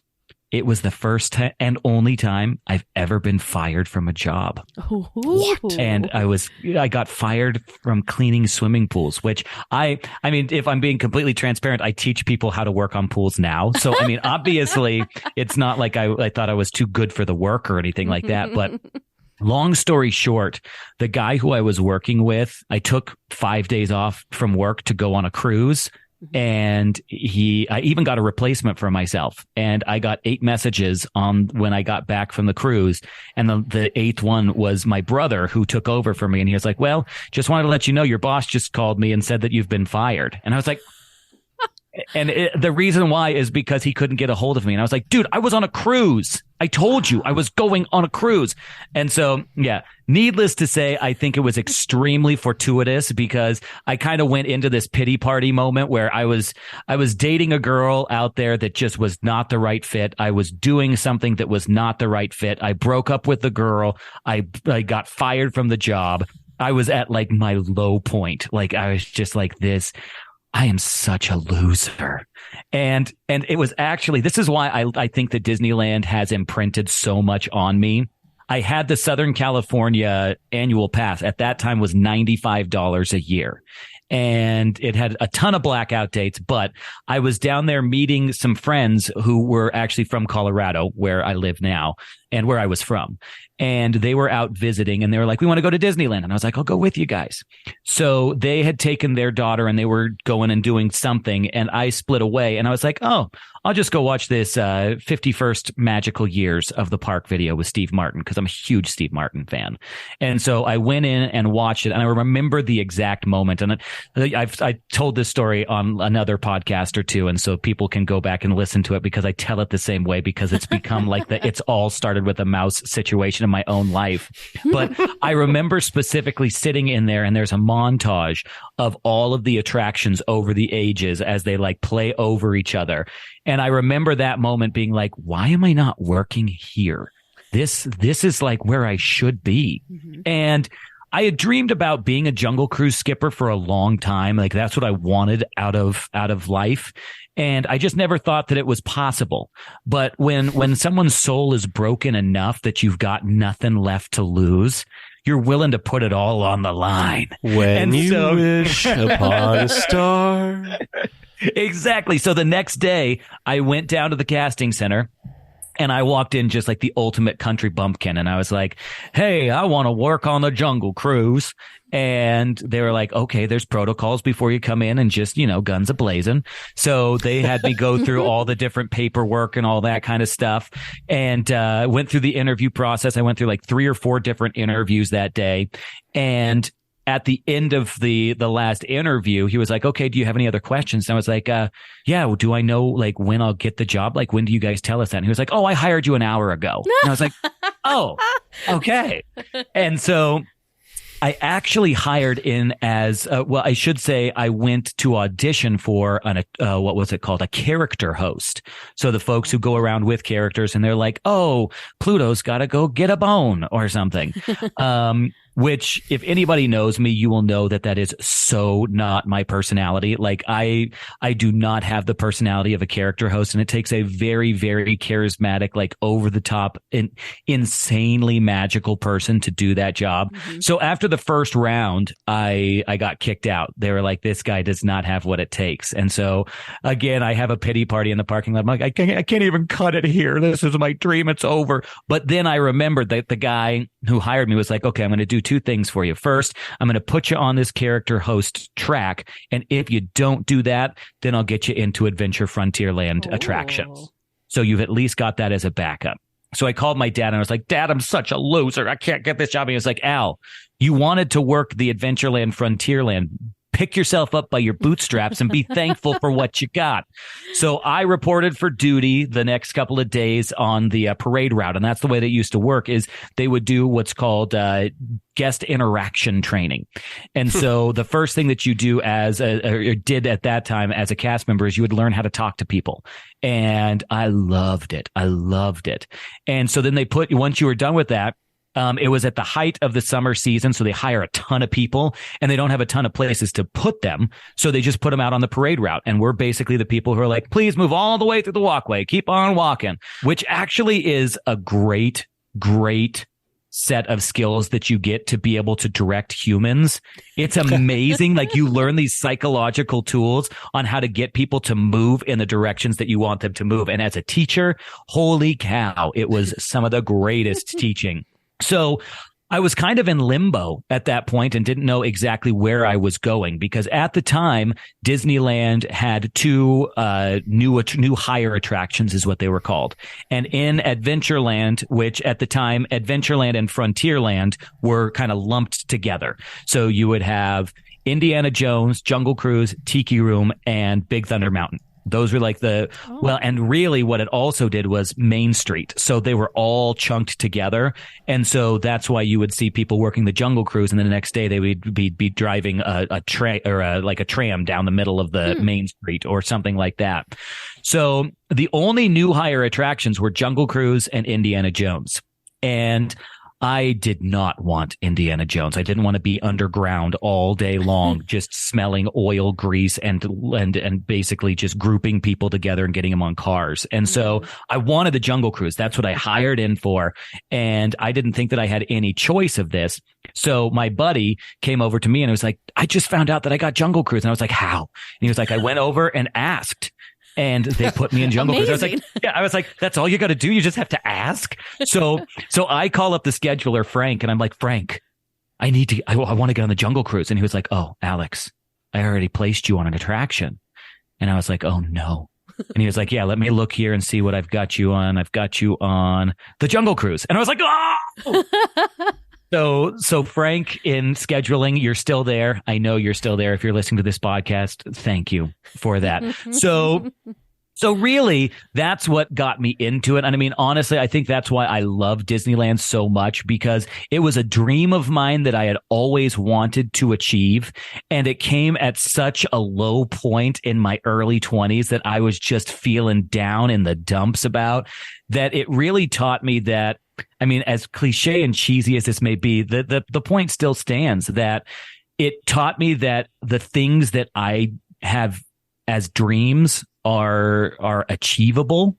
It was the first and only time I've ever been fired from a job. What? And I got fired from cleaning swimming pools, which I mean, if I'm being completely transparent, I teach people how to work on pools now. So, I mean, obviously it's not like I thought I was too good for the work or anything like that. But long story short, the guy who I was working with, I took 5 days off from work to go on a cruise. And I even got a replacement for myself, and I got 8 messages on when I got back from the cruise. And the 8th one was my brother, who took over for me. And he was like, well, just wanted to let you know your boss just called me and said that you've been fired. And I was like, and the reason why is because he couldn't get a hold of me. And I was like, dude, I was on a cruise. I told you I was going on a cruise. And so, yeah, needless to say, I think it was extremely fortuitous, because I kind of went into this pity party moment where I was dating a girl out there that just was not the right fit. I was doing something that was not the right fit. I broke up with the girl. I got fired from the job. I was at like my low point. Like, I was just like this. I am such a loser. And it was actually, this is why I think that Disneyland has imprinted so much on me. I had the Southern California annual pass. At that time was $95 a year. And it had a ton of blackout dates, but I was down there meeting some friends who were actually from Colorado, where I live now and where I was from. And they were out visiting, and they were like, we want to go to Disneyland. And I was like, I'll go with you guys. So they had taken their daughter, and they were going and doing something, and I split away. And I was like, oh, I'll just go watch this 51st Magical Years of the Park video with Steve Martin, because I'm a huge Steve Martin fan. And so I went in and watched it, and I remember the exact moment. And I told this story on another podcast or two, and so people can go back and listen to it, because I tell it the same way, because it's become like it's all started with a mouse situation in my own life. But I remember specifically sitting in there, and there's a montage of all of the attractions over the ages as they like play over each other. And I remember that moment being like, why am I not working here? This is like where I should be. Mm-hmm. And I had dreamed about being a Jungle Cruise skipper for a long time. Like, that's what I wanted out of life. And I just never thought that it was possible. But when someone's soul is broken enough that you've got nothing left to lose, you're willing to put it all on the line. When you wish upon a star. Exactly. So the next day, I went down to the casting center. And I walked in just like the ultimate country bumpkin. And I was like, hey, I want to work on the Jungle Cruise. And they were like, okay, there's protocols before you come in and just, guns a-blazing. So they had me go through all the different paperwork and all that kind of stuff. And went through the interview process. I went through like 3 or 4 different interviews that day. And at the end of the last interview, he was like, okay, do you have any other questions? And I was like, yeah, well, do I know like when I'll get the job? Like, when do you guys tell us that? And he was like, oh, I hired you an hour ago. And I was like, oh, okay. And so I actually hired in as, I should say I went to audition for what was it called? A character host. So the folks who go around with characters and they're like, oh, Pluto's got to go get a bone or something. Which, if anybody knows me, you will know that is so not my personality. Like I do not have the personality of a character host, and it takes a very, very charismatic, like over the top and insanely magical person to do that job. Mm-hmm. So after the first round, I got kicked out. They were like, this guy does not have what it takes. And so again, I have a pity party in the parking lot. I'm like, I can't even cut it here. This is my dream. It's over. But then I remembered that the guy who hired me was like, okay, I'm going to do 2 things for you. First, I'm going to put you on this character host track. And if you don't do that, then I'll get you into Adventure Frontierland attractions. So you've at least got that as a backup. So I called my dad and I was like, Dad, I'm such a loser. I can't get this job. And he was like, Al, you wanted to work the Adventureland Frontierland. Pick yourself up by your bootstraps and be thankful for what you got. So I reported for duty the next couple of days on the parade route. And that's the way they used to work, is they would do what's called guest interaction training. And so the first thing that you do or did at that time as a cast member is you would learn how to talk to people. And I loved it. And so then once you were done with that, it was at the height of the summer season, so they hire a ton of people and they don't have a ton of places to put them. So they just put them out on the parade route. And we're basically the people who are like, please move all the way through the walkway. Keep on walking, which actually is a great, great set of skills that you get to be able to direct humans. It's amazing. Like, you learn these psychological tools on how to get people to move in the directions that you want them to move. And as a teacher, holy cow, it was some of the greatest teaching. So I was kind of in limbo at that point and didn't know exactly where I was going, because at the time, Disneyland had 2 new higher attractions is what they were called. And in Adventureland, which at the time, Adventureland and Frontierland were kind of lumped together. So you would have Indiana Jones, Jungle Cruise, Tiki Room, and Big Thunder Mountain. Those were like and really what it also did was Main Street. So they were all chunked together. And so that's why you would see people working the Jungle Cruise. And then the next day they would be driving a tram down the middle of the Main Street or something like that. So the only new higher attractions were Jungle Cruise and Indiana Jones. And I did not want Indiana Jones. I didn't want to be underground all day long, just smelling oil, grease, and basically just grouping people together and getting them on cars. And so I wanted the Jungle Cruise. That's what I hired in for. And I didn't think that I had any choice of this. So my buddy came over to me and was like, I just found out that I got Jungle Cruise. And I was like, how? And he was like, I went over and asked. And they put me in Jungle Cruise. I was like, that's all you got to do. You just have to ask. So I call up the scheduler, Frank, and I'm like, Frank, I want to get on the Jungle Cruise. And he was like, oh, Alex, I already placed you on an attraction. And I was like, oh no. And he was like, yeah, let me look here and see what I've got you on. I've got you on the Jungle Cruise. And I was like, oh! So Frank, in scheduling, you're still there. I know you're still there. If you're listening to this podcast, thank you for that. So really, that's what got me into it. And I mean, honestly, I think that's why I love Disneyland so much, because it was a dream of mine that I had always wanted to achieve. And it came at such a low point in my early 20s that I was just feeling down in the dumps about, that it really taught me that, I mean, as cliche and cheesy as this may be, the point still stands, that it taught me that the things that I have as dreams are achievable,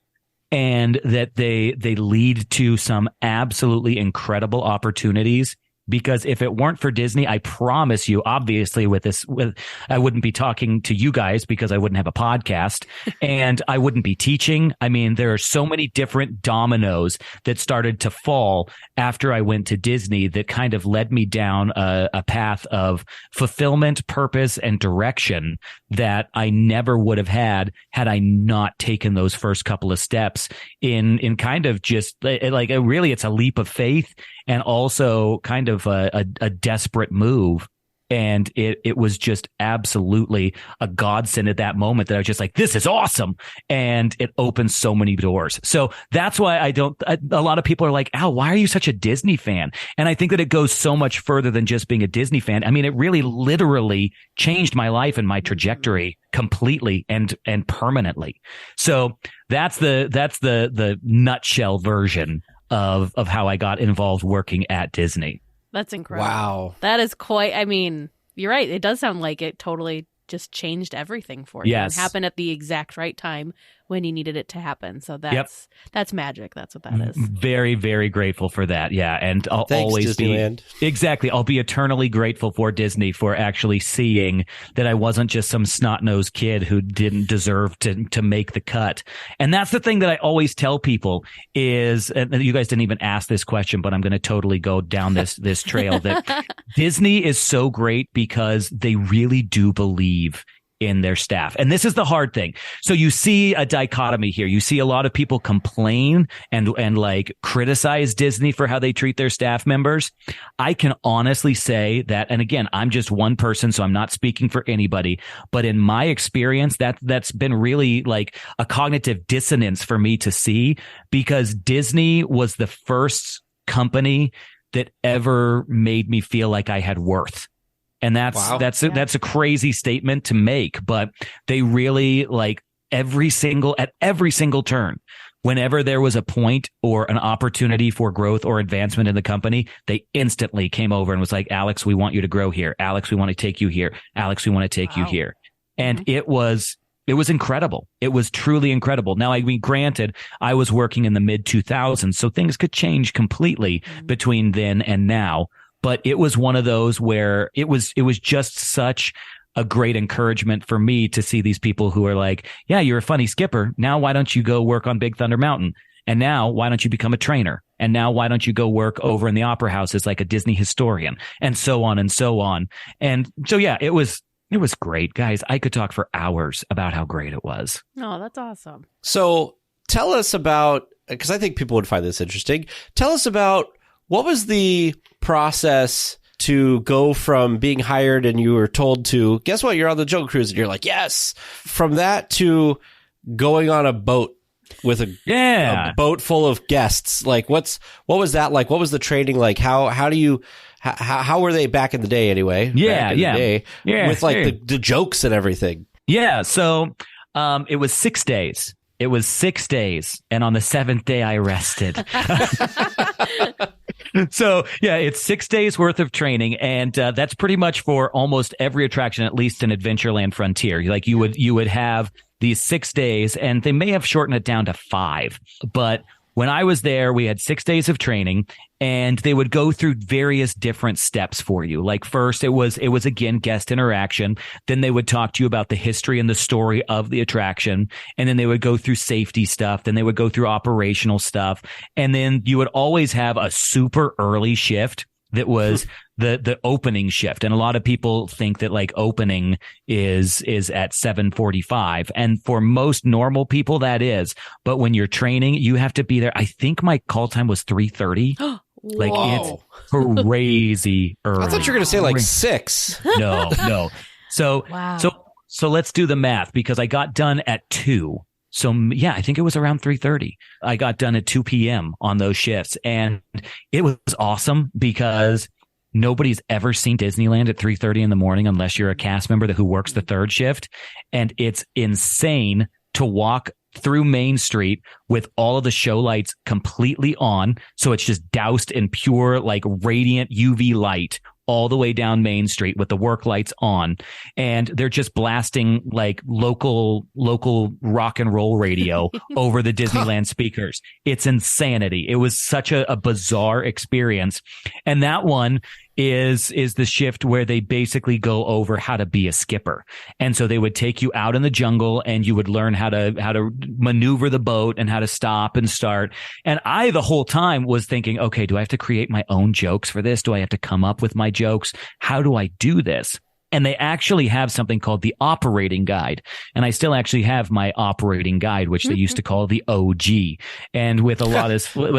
and that they lead to some absolutely incredible opportunities because if it weren't for Disney, I promise you, obviously I wouldn't be talking to you guys because I wouldn't have a podcast and I wouldn't be teaching. I mean, there are so many different dominoes that started to fall after I went to Disney that kind of led me down a path of fulfillment, purpose, and direction that I never would have had I not taken those first couple of steps in kind of just like really it's a leap of faith and also kind of a desperate move. And it was just absolutely a godsend at that moment that I was just like, this is awesome. And it opens so many doors. So that's why a lot of people are like, Al, why are you such a Disney fan? And I think that it goes so much further than just being a Disney fan. I mean, it really literally changed my life and my trajectory completely and permanently. So that's the nutshell version of how I got involved working at Disney. That's incredible. Wow. That is quite, I mean, you're right. It does sound like it totally just changed everything for you. Yes. And happened at the exact right time when you needed it to happen. So that's magic. That's what that is. Very, very grateful for that. Yeah. And I'll Thanks, always Disneyland. Exactly. I'll be eternally grateful for Disney for actually seeing that I wasn't just some snot-nosed kid who didn't deserve to make the cut. And that's the thing that I always tell people is, and you guys didn't even ask this question, but I'm going to totally go down this trail that Disney is so great because they really do believe in their staff. And this is the hard thing. So you see a dichotomy here. You see a lot of people complain and like criticize Disney for how they treat their staff members. I can honestly say that, and again, I'm just one person, so I'm not speaking for anybody, but in my experience, that's been really like a cognitive dissonance for me to see, because Disney was the first company that ever made me feel like I had worth. And that's a crazy statement to make, but they really like at every single turn, whenever there was a point or an opportunity for growth or advancement in the company, they instantly came over and was like, Alex, we want you to grow here. Alex, we want to take you here. Alex, we want to take you here. And it was incredible. It was truly incredible. Now, I mean, granted, I was working in the mid 2000s, so things could change completely between then and now. But it was one of those where it was just such a great encouragement for me to see these people who are like, yeah, you're a funny skipper. Now, why don't you go work on Big Thunder Mountain? And now, why don't you become a trainer? And now, why don't you go work over in the Opera House as like a Disney historian? And so on and so on. And so, yeah, it was great, guys. I could talk for hours about how great it was. Oh, that's awesome. So tell us about, because I think people would find this interesting. Tell us about what was the process to go from being hired and you were told to, guess what, you're on the Jungle Cruise, and you're like, yes. From that to going on a boat with a boat full of guests. Like, what was that like? What was the training like? How were they back in the day anyway? With like the jokes and everything. Yeah. So it was 6 days. It was 6 days. And on the seventh day, I rested. So, yeah, it's 6 days worth of training. And that's pretty much for almost every attraction, at least in Adventureland Frontier. Like you would have these 6 days, and they may have shortened it down to 5. But when I was there, we had 6 days of training, and they would go through various different steps for you. Like first, it was again, guest interaction. Then they would talk to you about the history and the story of the attraction. And then they would go through safety stuff. Then they would go through operational stuff. And then you would always have a super early shift that was the opening shift. And a lot of people think that like opening is at 7:45. And for most normal people, that is. But when you're training, you have to be there. I think my call time was 3:30. Like it's crazy early. I thought you were going to say like 6. No. So, wow. So let's do the math, because I got done at 2. So yeah, I think it was around 3:30. I got done at 2 p.m. on those shifts, and it was awesome because nobody's ever seen Disneyland at 3:30 in the morning unless you're a cast member who works the third shift. And it's insane to walk through Main Street with all of the show lights completely on. So it's just doused in pure, like radiant UV light all the way down Main Street with the work lights on, and they're just blasting like local rock and roll radio over the Disneyland speakers. It's insanity. It was such a bizarre experience. And that one is the shift where they basically go over how to be a skipper. And so they would take you out in the jungle and you would learn how to maneuver the boat and how to stop and start. And I, the whole time, was thinking, okay, do I have to create my own jokes for this? Do I have to come up with my jokes? How do I do this? And they actually have something called the operating guide. And I still actually have my operating guide, which they used to call the OG. And with a lot of,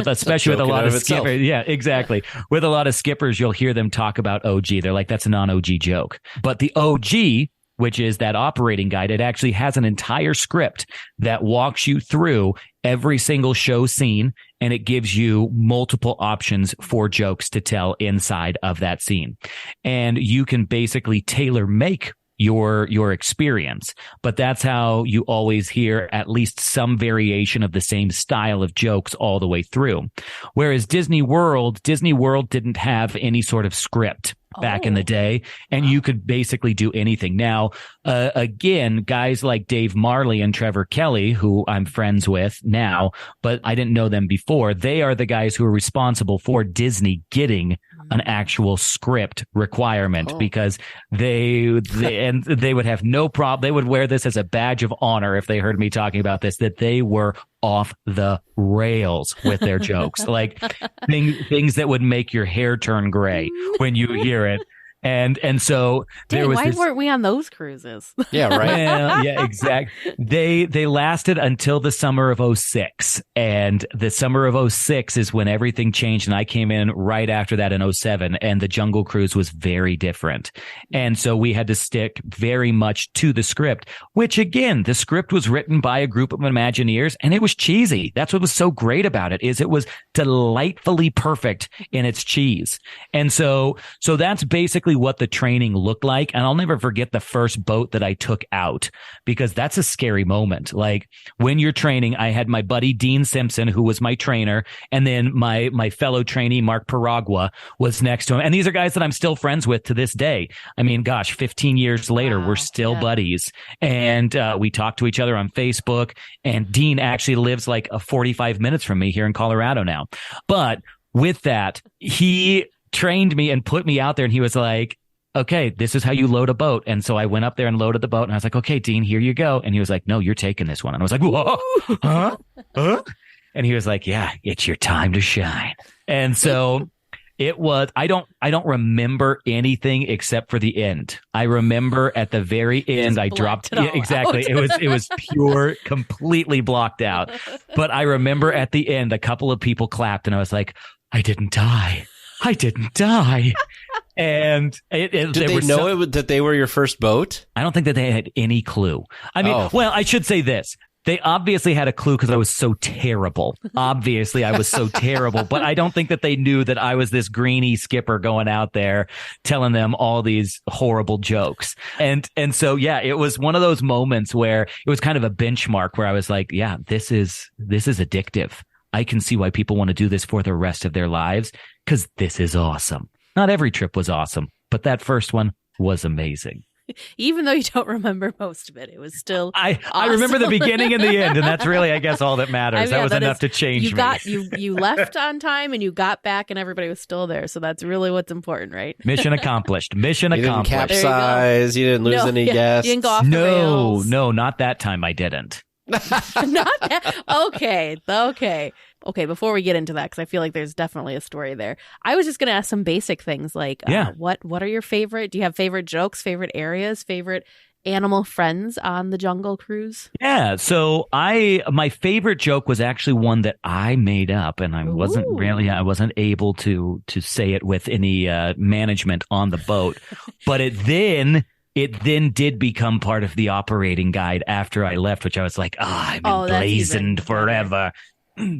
especially with a lot of skippers. Yeah, exactly. With a lot of skippers, you'll hear them talk about OG. They're like, that's a non-OG joke. But the OG, which is that operating guide, it actually has an entire script that walks you through every single show scene, and it gives you multiple options for jokes to tell inside of that scene. And you can basically tailor make your experience, but that's how you always hear at least some variation of the same style of jokes all the way through. Whereas Disney World didn't have any sort of script back in the day, and you could basically do anything. Now, again, guys like Dave Marley and Trevor Kelly, who I'm friends with now, but I didn't know them before, they are the guys who are responsible for Disney getting an actual script requirement, because they would have no problem. They would wear this as a badge of honor if they heard me talking about this, that they were off the rails with their jokes, like things that would make your hair turn gray when you hear it. And so there was why weren't we on those cruises? Yeah, right. Well, yeah, exactly. They lasted until the summer of 2006, and the summer of 2006 is when everything changed, and I came in right after that in 2007, and the Jungle Cruise was very different. And so we had to stick very much to the script, which again, the script was written by a group of Imagineers, and it was cheesy. That's what was so great about it, is it was delightfully perfect in its cheese. And so that's basically what the training looked like. And I'll never forget the first boat that I took out, because that's a scary moment. Like when you're training, I had my buddy Dean Simpson, who was my trainer, and then my fellow trainee Mark Paragua was next to him. And these are guys that I'm still friends with to this day. I mean, gosh, 15 years later, we're still buddies. And we talk to each other on Facebook. And Dean actually lives like 45 minutes from me here in Colorado now. But with that, he trained me and put me out there, and he was like, okay, this is how you load a boat. And so I went up there and loaded the boat, and I was like, okay, Dean, here you go. And he was like, no, you're taking this one. And I was like, whoa, huh? And he was like, yeah, it's your time to shine. And so it was, I don't remember anything except for the end. I remember at the very end, I dropped it. Exactly. It was pure, completely blocked out. But I remember at the end, a couple of people clapped, and I was like, I didn't die. And did they know that they were your first boat? I don't think that they had any clue. I mean, well, I should say this. They obviously had a clue because I was so terrible. Obviously, I was so terrible, but I don't think that they knew that I was this greeny skipper going out there telling them all these horrible jokes. And so, yeah, it was one of those moments where it was kind of a benchmark where I was like, yeah, this is addictive. I can see why people want to do this for the rest of their lives, because this is awesome. Not every trip was awesome, but that first one was amazing. Even though you don't remember most of it was still I awesome. remember the beginning and the end, and that's really, I guess, all that matters. I mean, that was enough to change me. You left on time, and you got back, and everybody was still there. So that's really what's important, right? Mission accomplished. Mission you accomplished. Didn't capsize. You didn't lose any guests. You didn't go off the rails. No, not that time. I didn't. Not that. Okay. Before we get into that, because I feel like there's definitely a story there. I was just going to ask some basic things like, what are your favorite? Do you have favorite jokes, favorite areas, favorite animal friends on the Jungle Cruise? Yeah. So my favorite joke was actually one that I made up, and I wasn't able to say it with any management on the boat, but it then did become part of the operating guide after I left, which I was like, I'm emblazoned forever.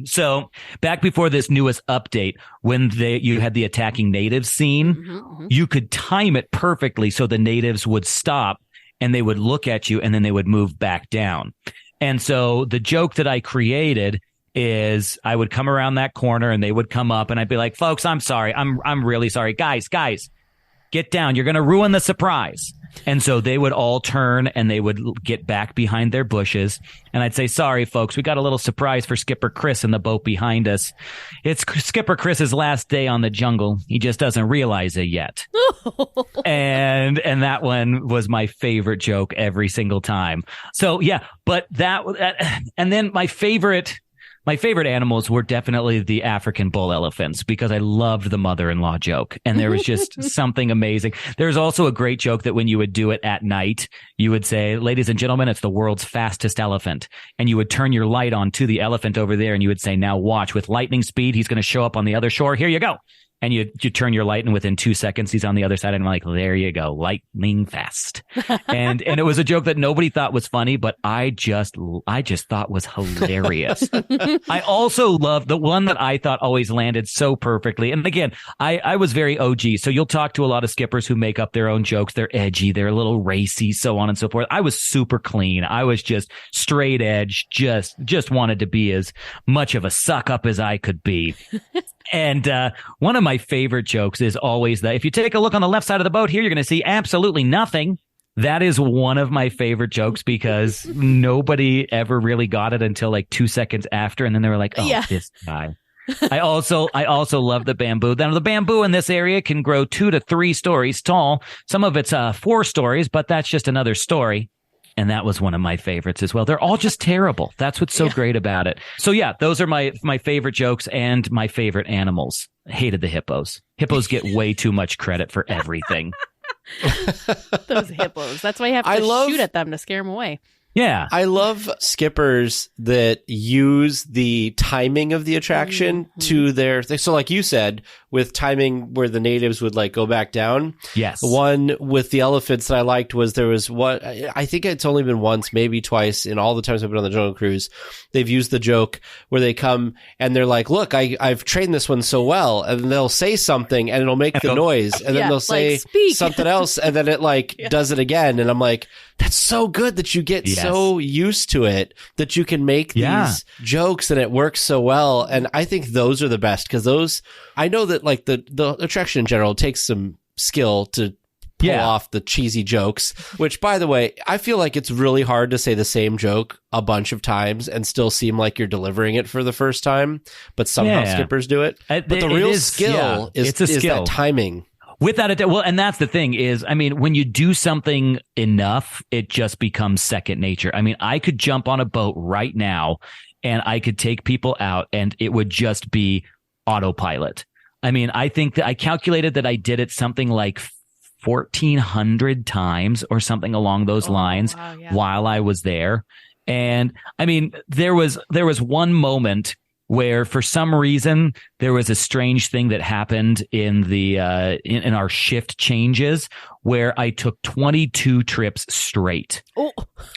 So back before this newest update, when you had the attacking natives scene, you could time it perfectly so the natives would stop and they would look at you and then they would move back down. And so the joke that I created is I would come around that corner and they would come up and I'd be like, folks, I'm sorry. I'm really sorry. Guys, get down. You're going to ruin the surprise. And so they would all turn and they would get back behind their bushes. And I'd say, sorry, folks, we got a little surprise for Skipper Chris in the boat behind us. It's Skipper Chris's last day on the jungle. He just doesn't realize it yet. and that one was my favorite joke every single time. So, yeah, but and then my favorite animals were definitely the African bull elephants because I loved the mother-in-law joke. And there was just something amazing. There's also a great joke that when you would do it at night, you would say, ladies and gentlemen, it's the world's fastest elephant. And you would turn your light on to the elephant over there and you would say, now watch, with lightning speed, he's going to show up on the other shore. Here you go. And you turn your light and within 2 seconds, he's on the other side. And I'm like, there you go. Lightning fast. and it was a joke that nobody thought was funny, but I just thought was hilarious. I also love the one that I thought always landed so perfectly. And again, I was very OG. So you'll talk to a lot of skippers who make up their own jokes. They're edgy. They're a little racy, so on and so forth. I was super clean. I was just straight edge, just wanted to be as much of a suck up as I could be. And one of my favorite jokes is always that if you take a look on the left side of the boat here, you're going to see absolutely nothing. That is one of my favorite jokes because nobody ever really got it until like 2 seconds after. And then they were like, oh, this guy. I also love the bamboo. Now, the bamboo in this area can grow 2 to 3 stories tall. Some of it's 4 stories, but that's just another story. And that was one of my favorites as well. They're all just terrible. That's what's so great about it. So yeah, those are my favorite jokes and my favorite animals. Hated the hippos. Hippos get way too much credit for everything. Those hippos. That's why you have to shoot at them to scare them away. Yeah. I love skippers that use the timing of the attraction to their thing. So like you said, with timing where the natives would like go back down. Yes. One with the elephants that I liked was there was what I think it's only been once, maybe twice in all the times I've been on the Jungle Cruise. They've used the joke where they come and they're like, look, I've trained this one so well. And they'll say something and it'll make the noise. And then they'll say something else. And then it does it again. And I'm like, that's so good that you get so used to it that you can make these jokes and it works so well. And I think those are the best because those, I know that like the attraction in general takes some skill to pull off the cheesy jokes, which by the way, I feel like it's really hard to say the same joke a bunch of times and still seem like you're delivering it for the first time, but somehow skippers do it. But the real skill is that timing. Without it, well, and that's the thing is, I mean, when you do something enough, it just becomes second nature. I mean, I could jump on a boat right now and I could take people out and it would just be autopilot. I mean, I think that I calculated that I did it something like 1,400 times or something along those lines while I was there. And I mean, there was one moment where for some reason there was a strange thing that happened in the in our shift changes where I took 22 trips straight.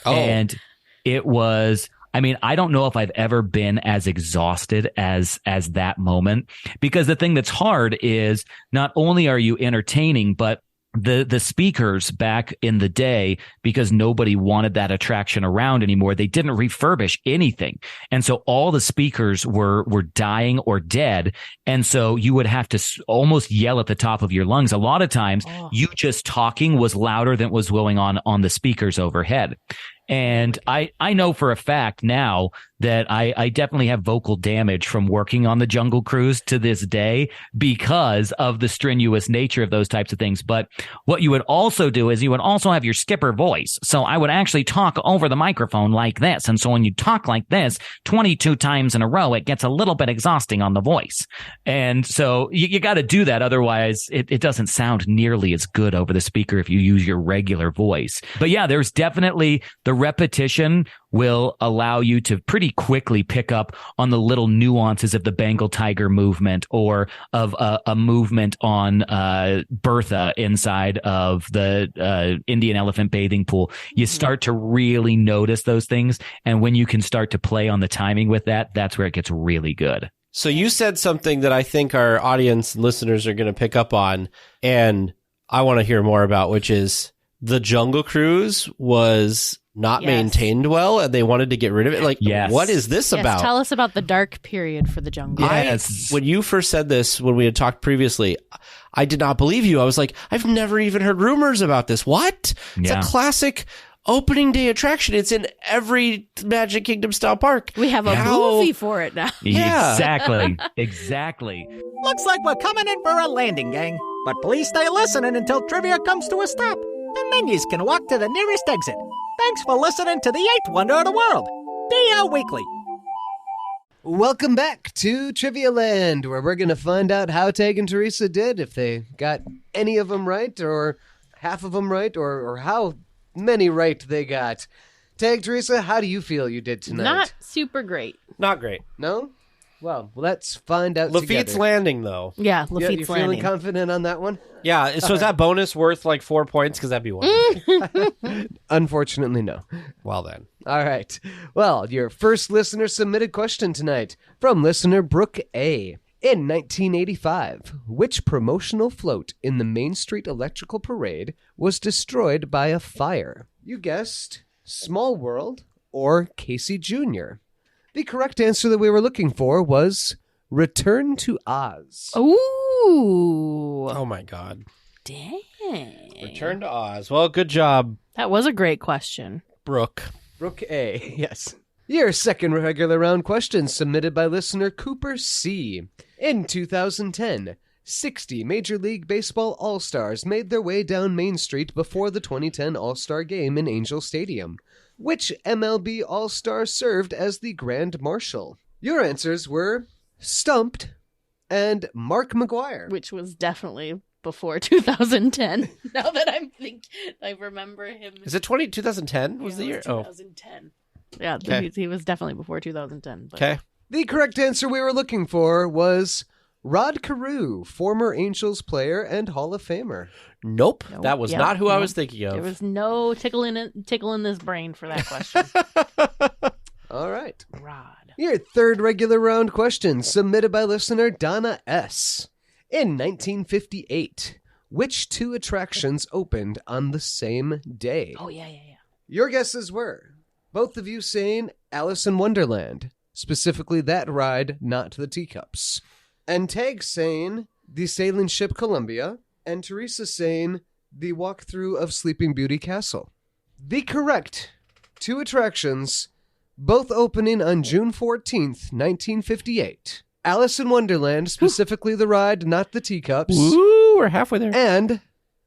And it was, I mean, I don't know if I've ever been as exhausted as that moment, because the thing that's hard is not only are you entertaining, but the speakers back in the day, because nobody wanted that attraction around anymore, they didn't refurbish anything. And so all the speakers were dying or dead. And so you would have to almost yell at the top of your lungs. A lot of times you just talking was louder than what was going on the speakers overhead. And I know for a fact now that I definitely have vocal damage from working on the Jungle Cruise to this day because of the strenuous nature of those types of things. But what you would also do is you would also have your skipper voice. So I would actually talk over the microphone like this. And so when you talk like this 22 times in a row, it gets a little bit exhausting on the voice. And so you got to do that. Otherwise, it doesn't sound nearly as good over the speaker if you use your regular voice. But yeah, there's definitely the repetition will allow you to pretty quickly pick up on the little nuances of the Bengal tiger movement or of a movement on Bertha inside of the Indian elephant bathing pool. You start to really notice those things. And when you can start to play on the timing with that, that's where it gets really good. So you said something that I think our audience and listeners are going to pick up on, and I want to hear more about, which is the Jungle Cruise was not Yes. maintained well, and they wanted to get rid of it. Like, Yes. what is this Yes, about? tell us about the dark period for the jungle. Yes. When you first said this, when we had talked previously, I did not believe you. I was like, I've never even heard rumors about this. What? It's Yeah. a classic opening day attraction. It's in every Magic Kingdom style park. We have a How- movie for it now. Yeah. Exactly. Looks like we're coming in for a landing, gang. But please stay listening until trivia comes to a stop. And then you can walk to the nearest exit. Thanks for listening to the 8th wonder of the world, DL Weekly. Welcome back to Trivia Land, where we're going to find out how Tag and Teresa did, if they got any of them right, or half of them right, or how many right they got. Tag, Teresa, how do you feel you did tonight? Not super great. Not great. No? Well, let's find out Lafitte's together. Landing, though. Yeah, Yeah, Lafitte's you feeling Landing. confident on that one? Yeah, so is that bonus worth like 4 points? Because that'd be one. Unfortunately, no. Well, then. All right. Well, your first listener submitted question tonight from listener Brooke A. In 1985, which promotional float in the Main Street Electrical Parade was destroyed by a fire? You guessed Small World or Casey Jr. The correct answer that we were looking for was Return to Oz. Ooh. Oh, my God. Dang. Return to Oz. Well, good job, That was a great question. Brooke. Brooke A. Yes. Your second regular round question submitted by listener Cooper C. In 2010, 60 Major League Baseball All-Stars made their way down Main Street before the 2010 All-Star Game in Angel Stadium. Which MLB All-Star served as the Grand Marshal? Your answers were Stumped and Mark McGuire. Which was definitely before 2010. Now that I remember him. Is it 2010 was Yeah, the it year? was 2010. Yeah, Okay. he was definitely before 2010. But. Okay. The correct answer we were looking for was Rod Carew, former Angels player and Hall of Famer. Nope. Nope. That was Yep. not who I Nope. was thinking of. There was no tickle in this brain for that question. All right. Rod. Your third regular round question submitted by listener Donna S. In 1958, which two attractions opened on the same day? Oh, yeah. Your guesses were both of you saying Alice in Wonderland, specifically that ride, not the teacups. And Tag saying the sailing ship Columbia, and Teresa saying the walkthrough of Sleeping Beauty Castle. The correct two attractions, both opening on June 14th, 1958. Alice in Wonderland, specifically the ride, not the teacups, Ooh, we're halfway there. and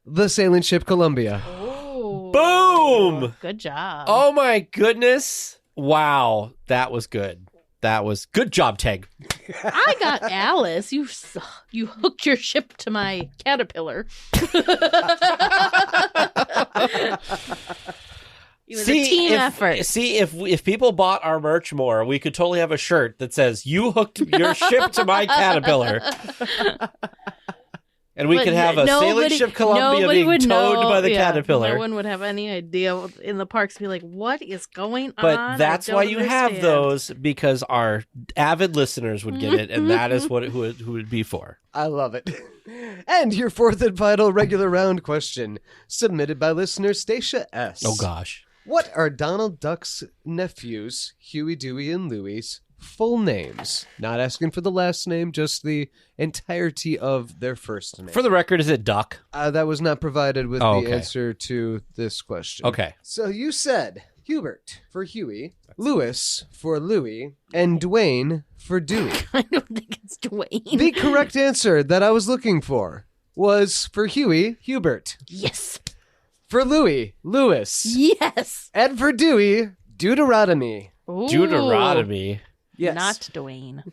the sailing ship Columbia. Oh. Boom! Good job. Oh my goodness. Wow. That was good. That was good job, Tag. I got Alice. You hooked your ship to my caterpillar. It was a team effort. See, if people bought our merch more, we could totally have a shirt that says, "You hooked your ship to my caterpillar." And we But could have a sailing ship Columbia nobody being would towed know. by the Yeah, caterpillar. No one would have any idea in the parks. Be like, what is going on? But that's I why don't you have understand. those, because our avid listeners would get it, and that is what who it would be for. I love it. And your fourth and final regular round question, submitted by listener Stacia S. Oh gosh. What are Donald Duck's nephews, Huey, Dewey, and Louie's full names? Not asking for the last name, just the entirety of their first name. For the record, is it Duck? That was not provided with Oh, the okay. answer to this question. Okay. So you said Hubert for Huey, Louis for Louie, and Dwayne for Dewey. I don't think it's Dwayne. The correct answer that I was looking for was for Huey, Hubert. Yes. For Louie, Louis. Yes. And for Dewey, Deuteronomy. Ooh. Deuteronomy. Yes. Not Dwayne.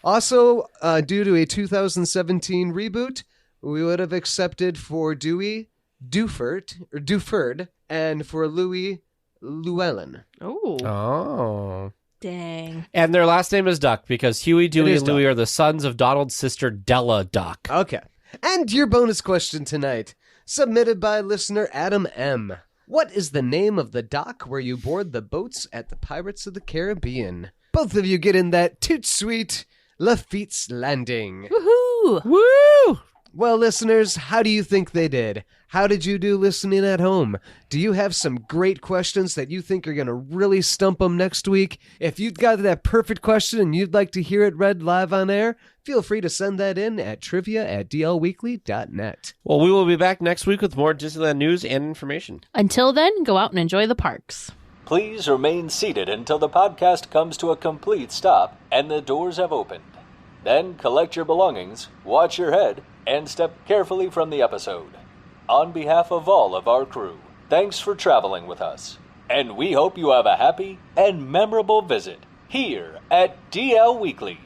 Also, due to a 2017 reboot, we would have accepted for Dewey, Duford, and for Louis, Llewellyn. Oh. Oh. Dang. And their last name is Duck because Huey, Dewey, is and Louie Duck. are the sons of Donald's sister Della Duck. Okay. And your bonus question tonight, submitted by listener Adam M. What is the name of the dock where you board the boats at the Pirates of the Caribbean? Both of you get in that toot sweet Lafitte's Landing. Woohoo. Woo! Well, listeners, how do you think they did? How did you do listening at home? Do you have some great questions that you think are going to really stump them next week? If you've got that perfect question and you'd like to hear it read live on air, feel free to send that in at trivia@dlweekly.net. Well, we will be back next week with more Disneyland news and information. Until then, go out and enjoy the parks. Please remain seated until the podcast comes to a complete stop and the doors have opened. Then collect your belongings, watch your head, and step carefully from the episode. On behalf of all of our crew, thanks for traveling with us. And we hope you have a happy and memorable visit here at DL Weekly.